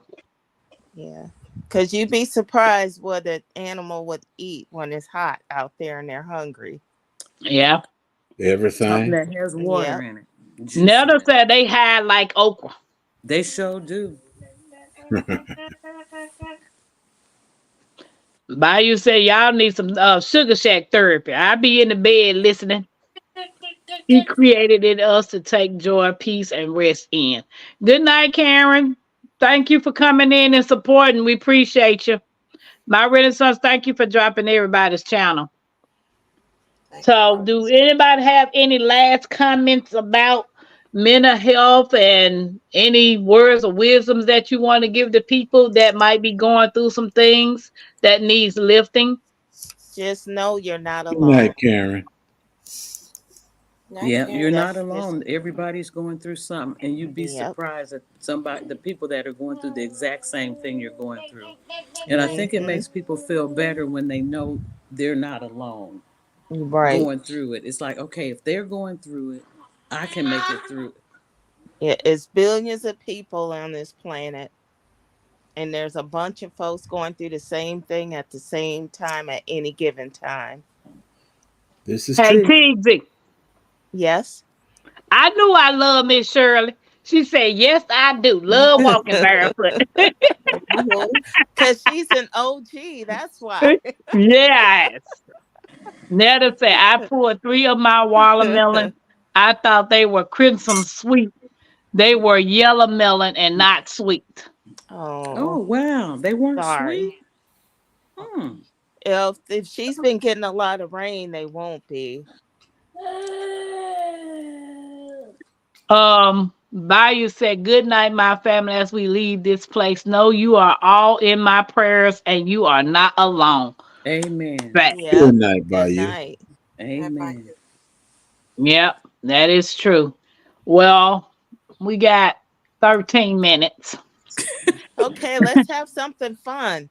yeah, because you'd be surprised what an animal would eat when it's hot out there and they're hungry. Yeah. Something Everything. that has water Yep. in it, juicy. Nelda said they had like okra. They sure do. Bayou said y'all need some sugar shack therapy. I be in the bed listening. He created in us to take joy, peace, and rest in. Good night, Karen. Thank you for coming in and supporting. We appreciate you. My Renaissance, thank you for dropping everybody's channel. Thank So, you. do anybody have any last comments about mental health and any words of wisdoms that you want to give to people that might be going through some things that needs lifting? Just know you're not Good night, alone. Karen. Yeah, you're not That's just alone. Everybody's going through something, and you'd be yep. surprised at the people that are going through the exact same thing you're going through. And I think it Mm-hmm. makes people feel better when they know they're not alone Right. going through it. It's like, okay, if they're going through it, I can make it through it. Yeah, it's billions of people on this planet, and there's a bunch of folks going through the same thing at the same time at any given time. This is Hey, true. TZ, Yes. I knew I love Miss Shirley. She said, yes, I do. Love walking barefoot. Because she's an OG. That's why. Yes. Netta said, I pulled 3 of my watermelon. I thought they were crimson sweet. They were yellow melon and not sweet. Oh Oh, wow, they weren't sorry. sweet. Hmm. If she's been getting a lot of rain, they won't be. Bayou said, good night, my family, as we leave this place. Know you are all in my prayers and you are not alone. Amen. Right. Yep. Good night, by Good you. night. Amen. Yep, that is true. Well, we got 13 minutes. Okay, let's have something fun.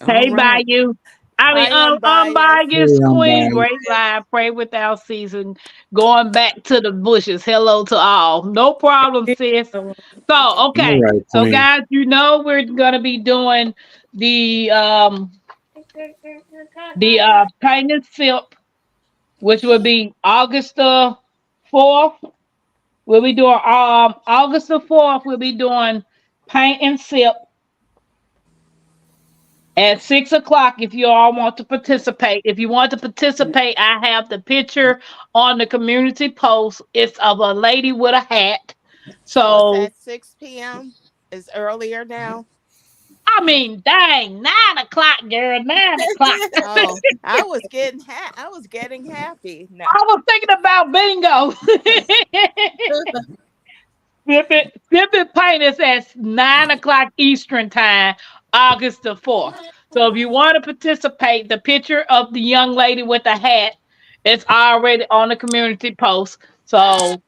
All Hey, right. Bayou. I mean, Hi, unbiased. Hey, unbiased queen, bye. great live, pray without season, going back to the bushes. Hello to all. No problem, sis. So, All okay. right, So, Queen. guys, we're gonna be doing the paint and sip, which will be August the 4th. We'll be doing August the 4th, we'll be doing paint and sip at 6 o'clock if you all want to participate. If you want to participate, I have the picture on the community post. It's of a lady with a hat. So it's So at 6 p.m. It's earlier now. I mean, dang, 9 o'clock, girl, 9 o'clock. Oh, I was getting happy. No. I was thinking about bingo. Sip it paint is at 9 o'clock Eastern time, August the 4th. So if you want to participate, the picture of the young lady with the hat is already on the community post. So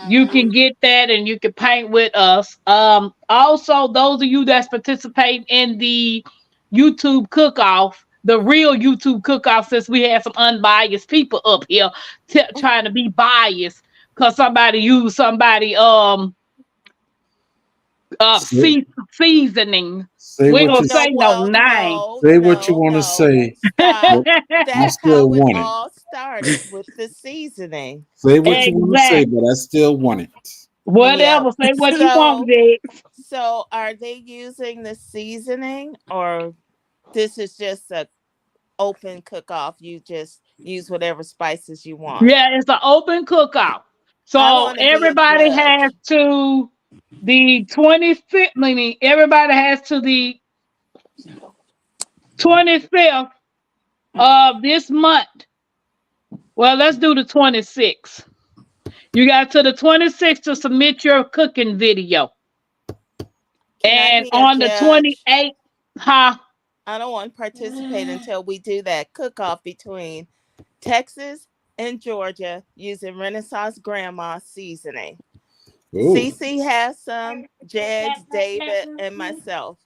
you can get that and you can paint with us. Also, those of you that's participating in the YouTube cook-off, the real YouTube cook-off, since we had some unbiased people up here trying to be biased because somebody used somebody Say, seasoning. say We ain't what gonna you say No, no well, name. no, say what you no, want to no. say, Stop. but I That's still how it want it. all started with the seasoning. Say what you want to say, Exactly. but I still want it. Yep. Whatever. Say what you want, So, Jig. so are they using the seasoning, or this is just a open cook off? You just use whatever spices you want. Yeah, it's an open cook-off. I So want to be a everybody has judge. to the 25th, meaning everybody has to the 25th of this month. Well, let's do the 26th. You got to the 26th to submit your cooking video. Can I And be a on the judge? 28th, huh? I don't want to participate until we do that cook off between Texas and Georgia using Renaissance Grandma seasoning. Oh, Cece has some, Jegs, David, and myself,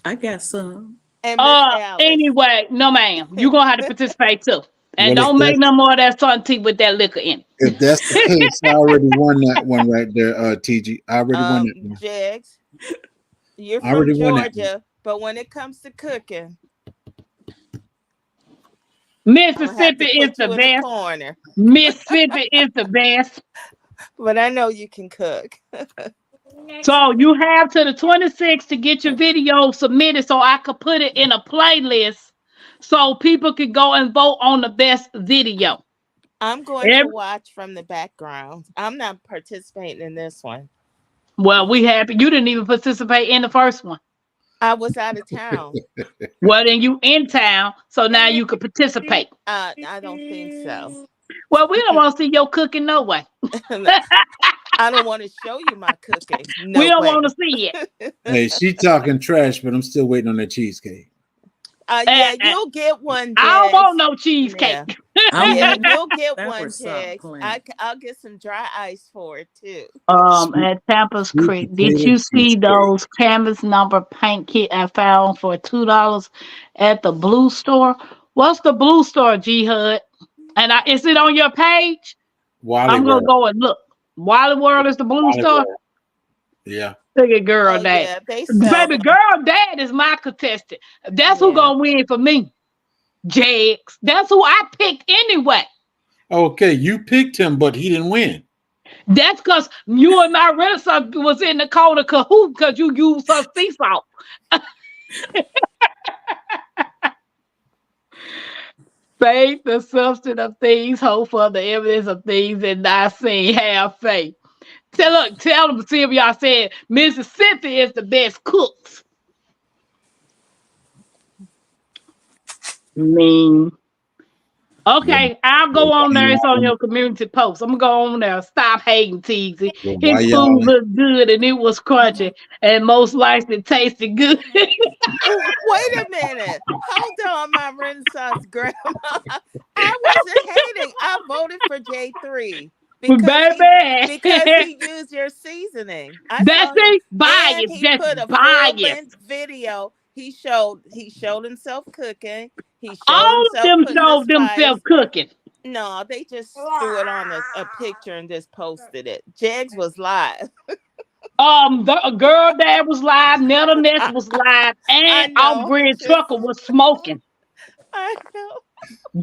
I got some. and Miss Alice. Anyway, no ma'am. You're gonna have to participate too. And well, don't make no more of that sun tea with that liquor in if that's the case, I already won that one right there, TG. I already won that one. Jegs, you're I from already won that one. Georgia, but when it comes to cooking, I'm gonna have Mississippi to is put the you in the best. corner. Mississippi is the best. But I know you can cook. So you have to the 26th to get your video submitted so I could put it in a playlist so people could go and vote on the best video. I'm going to watch from the background. I'm not participating in this one. Well, we happy you didn't even participate in the first one. I was out of town. Well, then you in town, so now you could participate. I don't think so. Well, we don't want to see your cooking no way. I don't want to show you my cooking. We No don't want way. to see it. Hey, she talking trash, but I'm still waiting on that cheesecake. Yeah, you'll get one, I don't Jags. want no cheesecake. Yeah. I'm Yeah, waiting you'll get that one, or something Jags. plain. I'll get some dry ice for it too. Sweet, At Tampa's sweet Creek, did potato you see cheesecake. those canvas number paint kit I found for $2 at the Blue Store? What's the Blue Store, G Hud? And is it on your page? Wally I'm gonna World. go and look. Wally World is the Blue Wally Store. World. Yeah. Look at girl Oh dad. yeah, they sell Baby them. girl dad is my contestant. That's who Yeah. gonna win for me. Jags. That's who I picked anyway. Okay, you picked him, but he didn't win. That's because you and my renaissance was in the corner cahoot because you used her sea salt. Faith, the substance of things, hope for the evidence of things and not seen. Have faith. Tell them, see if y'all said Mississippi is the best cooks. Mean. Okay, I'll go on there. It's on your community post. I'm gonna go on there. Stop hating, Teasy. Why His y'all? food looked good and it was crunchy and most likely tasted good. Oh, wait a minute. Hold on, my Renaissance grandma. I wasn't hating. I voted for J3 Baby. because he used your seasoning. I That's saw him, it. and Bias. he Just put a full bias. length video. He showed himself cooking. He showed All of himself them putting the showed spice. themselves cooking. No, they just threw it on a picture and just posted it. Jegs was live. The girl dad was live, Netta Ness was live, I and off know. grid trucker was smoking. I know.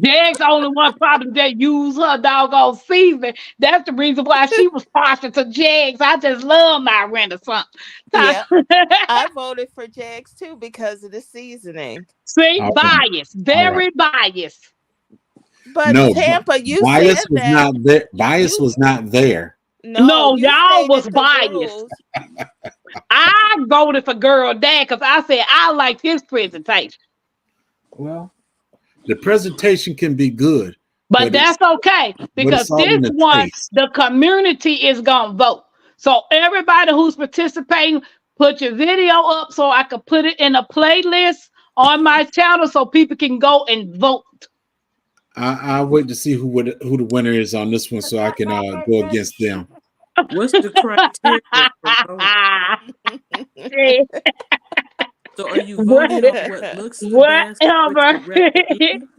Jag's only one probably that used her doggone season. That's the reason why she was partial to Jags. I just love my Renaissance. Yeah, I voted for Jags too because of the seasoning. See, All right. bias, All right. very biased. But No, Tampa, you bias said was that. not there. Bias You was not there. No, you y'all was stated the biased. rules. I voted for girl dad because I said I liked his presentation. Well, the presentation can be good, But that's okay but because it's all this in the one, taste. the community is going to vote. So everybody who's participating, put your video up so I can put it in a playlist on my channel so people can go and vote. I'll wait to see who the winner is on this one so I can go against them. What's the criteria for voting? So are you voting on what looks the best? What you recommend?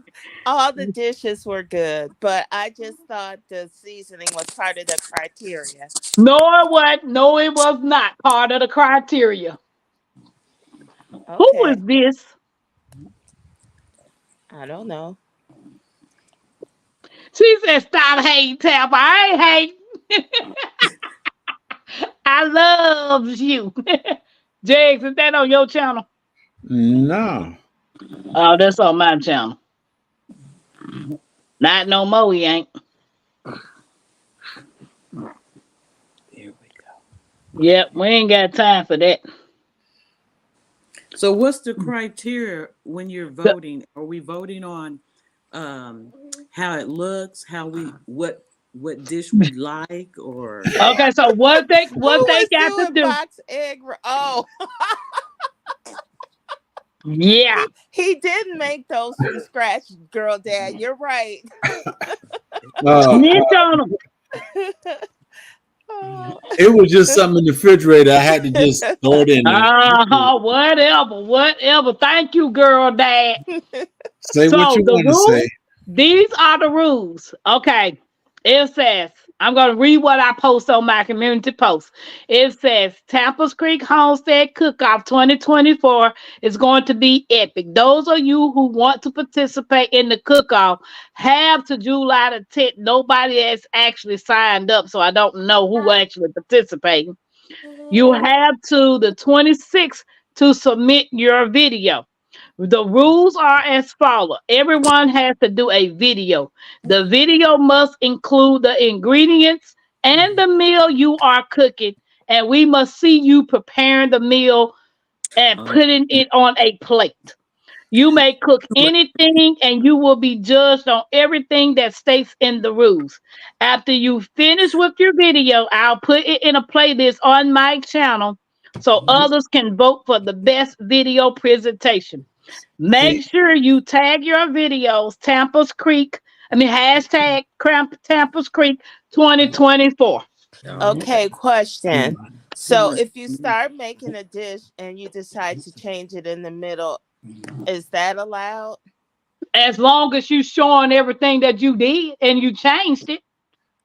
All the dishes were good, but I just thought the seasoning was part of the criteria. No, it wasn't. No, it was not part of the criteria. Who is Okay. this? I don't know. She said, stop hating, Tampa. I ain't hating. I love you. Jags, is that on your channel? No. Oh, that's on my channel. Not no more, he ain't. Here we go. Yep, we ain't got time for that. So what's the criteria when you're voting? Are we voting on how it looks, what dish we like, or Okay, so what they Who was got to doing do? box egg? Oh, Yeah. he didn't make those from scratch, girl dad. You're right. Snitch on them. Oh. It was just something in the refrigerator. I had to just throw it in there. Whatever. Thank you, girl dad. Say So what you the want to rules, say. these are the rules. Okay. It says, I'm going to read what I post on my community post. It says, Tampa Creek Homestead Cook-Off 2024 is going to be epic. Those of you who want to participate in the cook-off have to July the 10th. Nobody has actually signed up, so I don't know who actually participating. You have to the 26th to submit your video. The rules are as follows. Everyone has to do a video. The video must include the ingredients and the meal you are cooking, and we must see you preparing the meal and Oh, putting it on a plate. You may cook but anything and you will be judged on everything that states in the rules. After you finish with your video, I'll put it in a playlist on my channel so others can vote for the best video presentation. Make See, sure you tag your videos hashtag Tampa's Creek 2024. okay. Okay, question. So Mm, if you start making a dish and you decide to change it in the middle, is that allowed? As long as you showing everything that you did and you changed it.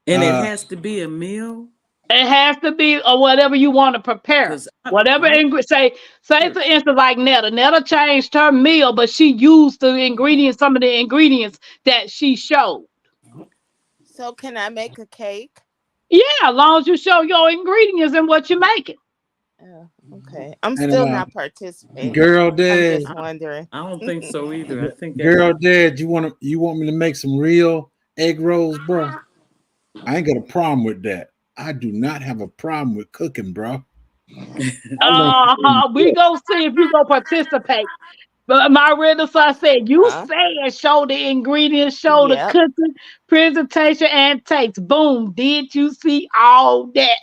and it uh, has to be a meal It has to be or whatever you want to prepare. because Whatever I say sure. for instance like Netta. Netta changed her meal, but she used the ingredients, some of the ingredients that she showed. So can I make a cake? Yeah, as long as you show your ingredients and what you're making. Oh, okay. I'm and still not participating. girl, I'm dad, just wondering. I don't think so either. I think that's girl, dad, you want me to make some real egg rolls, bro? I ain't got a problem with that. I do not have a problem with cooking, bro. I learned to cook. We go see if you go participate. But my real son said, you Huh? said show the ingredients, show the Yep. cooking, presentation, and taste. Boom. Did you see all that?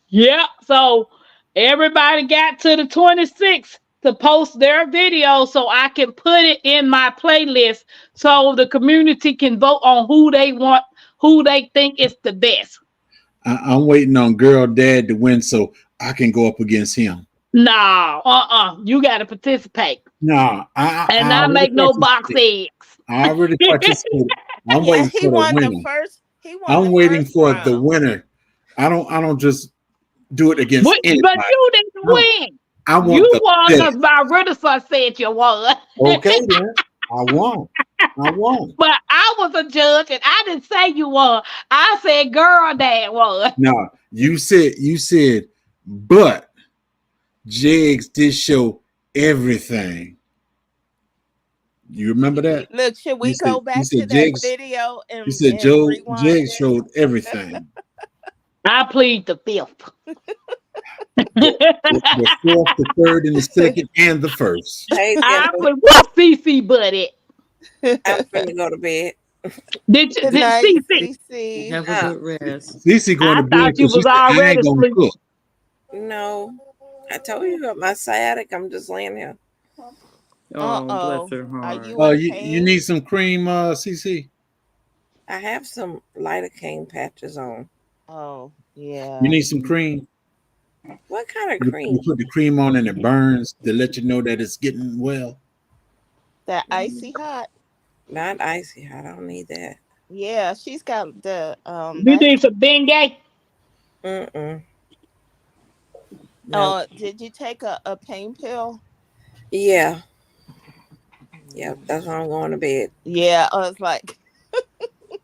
Yeah. So everybody got to the 26th to post their video so I can put it in my playlist so the community can vote on who they want, who they think is the best. I'm waiting on girl, dad to win so I can go up against him. No, you got to participate No, and I not already make no box participated. eggs. I already participated. I'm Yeah, waiting he for the won the winner. first. He won I'm the waiting first for the round. winner. I don't just do it against But anybody. you didn't I, win. I want You the won because best. my Renaissance said you won. Okay, then. I won. I won. But I was a judge and I didn't say you won. I said girl dad won. Now you said, but Jigs did show everything. You remember that? Look, should You we said go you back said to that Jigs. video You and said and Joe rewind Jigs it? showed everything. I plead the fifth. The, the fourth, the third, and the second, and the first. Hey, I Tampa, plead what CC buddy. I'm finna go to bed. Good Did night, CC? Cece. have a good rest. Cece going I to bed thought you because she was said I already ain't gonna asleep. cook. No, I told you about my sciatic. I'm just laying here. Oh, bless Uh-oh. her Are heart. you in You need pain? some cream, Cece. I have some lidocaine patches on. Oh, You yeah. need some cream. What kind of You cream? put the cream on and it burns to let you know that it's getting well. That icy hot. Not icy hot. I don't need that. Yeah, she's got the You that's need some Bengay? Mm-mm. No. did you take a pain pill? Yeah. Yeah. That's why I'm going to bed. Yeah, I was like,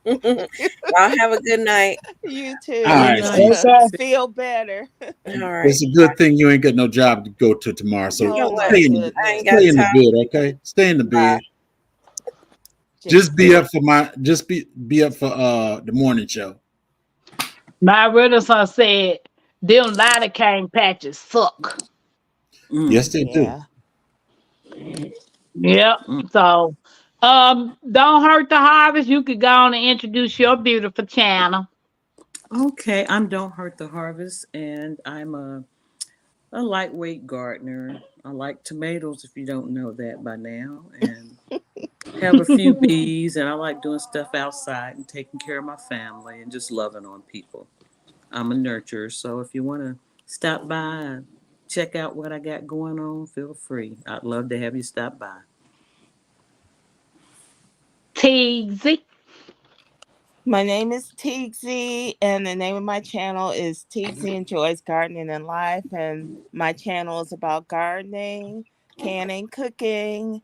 Y'all have a good night. you All Good too. right, night. Cece. Okay. Feel better. All right. It's a good thing you ain't got no job to go to tomorrow. You So know Oh what? my I ain't goodness. got stay in the time. bed, okay? Stay in the Bye. bed. Just Be up for the morning show. My Renaissance said them lidocaine patches suck. Mm, Yes, they do. yeah. Yep. mm. So don't hurt the harvest. You could go on and introduce your beautiful channel. Okay, I'm Don't Hurt the Harvest, and I'm a lightweight gardener. I like tomatoes, if you don't know that by now, and have a few bees, and I like doing stuff outside and taking care of my family and just loving on people. I'm a nurturer, so if you want to stop by and check out what I got going on, feel free. I'd love to have you stop by. Teasy. My name is Teagsy, and the name of my channel is Teagsy Enjoys Gardening and Life. And my channel is about gardening, canning, cooking,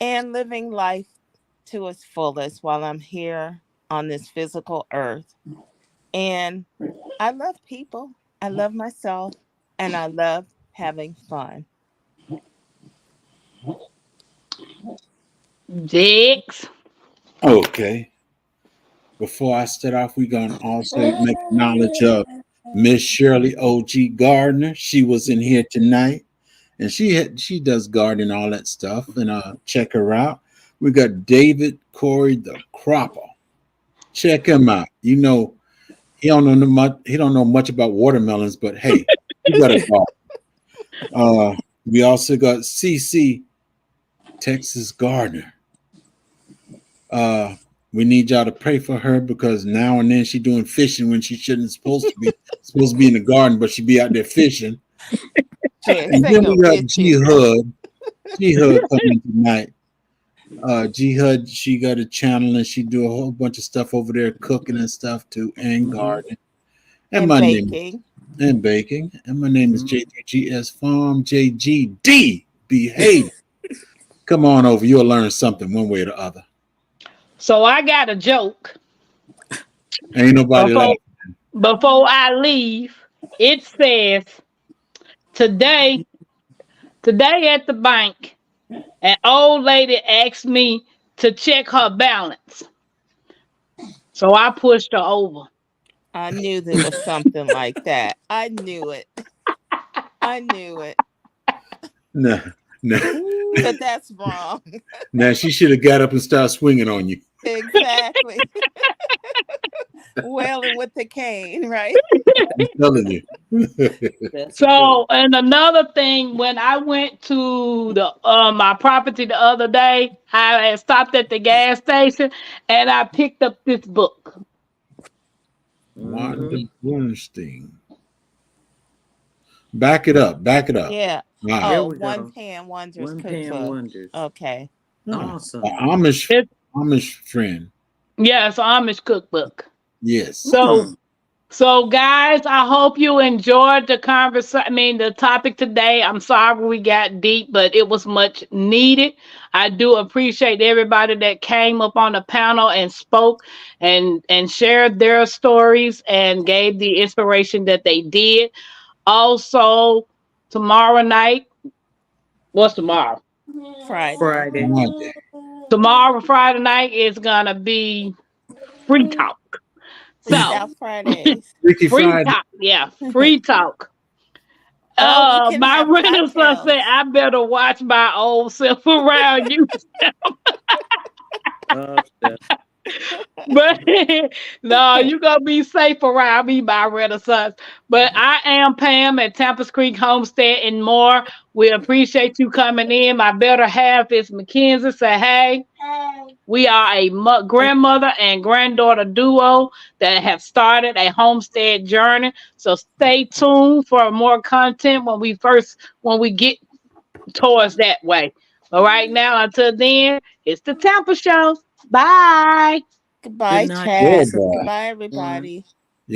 and living life to its fullest while I'm here on this physical earth. And I love people, I love myself, and I love having fun. Dicks. Okay. Before I start off, we're gonna also make knowledge of Miss Shirley O.G. Gardner. She was in here tonight, and she does gardening, all that stuff. And check her out. We got David Corey the Cropper. Check him out. You know, he don't know much about watermelons, but hey, he got a garden. We also got CC Texas Gardner. We need y'all to pray for her because now and then she doing fishing when she shouldn't supposed to be in the garden, but she be out there fishing. And then we got G Hud. G Hud coming tonight. G Hud, she got a channel and she do a whole bunch of stuff over there, cooking and stuff too, and gardening. And my baking. And baking. And my name is J3GS Farm JGD. Behave. Come on over. You'll learn something one way or the other. So I got a joke. Ain't nobody laughing. Before I leave, it says today at the bank, an old lady asked me to check her balance. So I pushed her over. I knew there was something like that. I knew it. No. But that's wrong. Now she should have got up and started swinging on you. Exactly. Wailing with the cane, right? I'm telling you. So, and another thing, when I went to the my property the other day, I had stopped at the gas station and I picked up this book. Wanda Bernstein. Back it up. Yeah. Wow. Oh, One Pan Wonders cookbook. Wonders. Okay. Awesome. Amish friend. Yeah, it's an Amish cookbook. Yes. So guys, I hope you enjoyed the conversation. I mean, the topic today. I'm sorry we got deep, but it was much needed. I do appreciate everybody that came up on the panel and spoke and shared their stories and gave the inspiration that they did. Also, tomorrow night. What's tomorrow? Friday. Tomorrow, Friday night, is gonna be free talk. So Fridays. free talk, yeah, free talk. My Renaissance said I better watch my old self around you. But no, you're gonna be safe around me, my Renaissance. But I am Pam at Tampa Creek Homestead and more. We appreciate you coming in. My better half is Mackenzie. Say hey. We are a grandmother and granddaughter duo that have started a homestead journey. So stay tuned for more content when we get towards that way. But right now, until then, it's the Tampa Show. Bye. Goodbye, chat. Goodbye, everybody.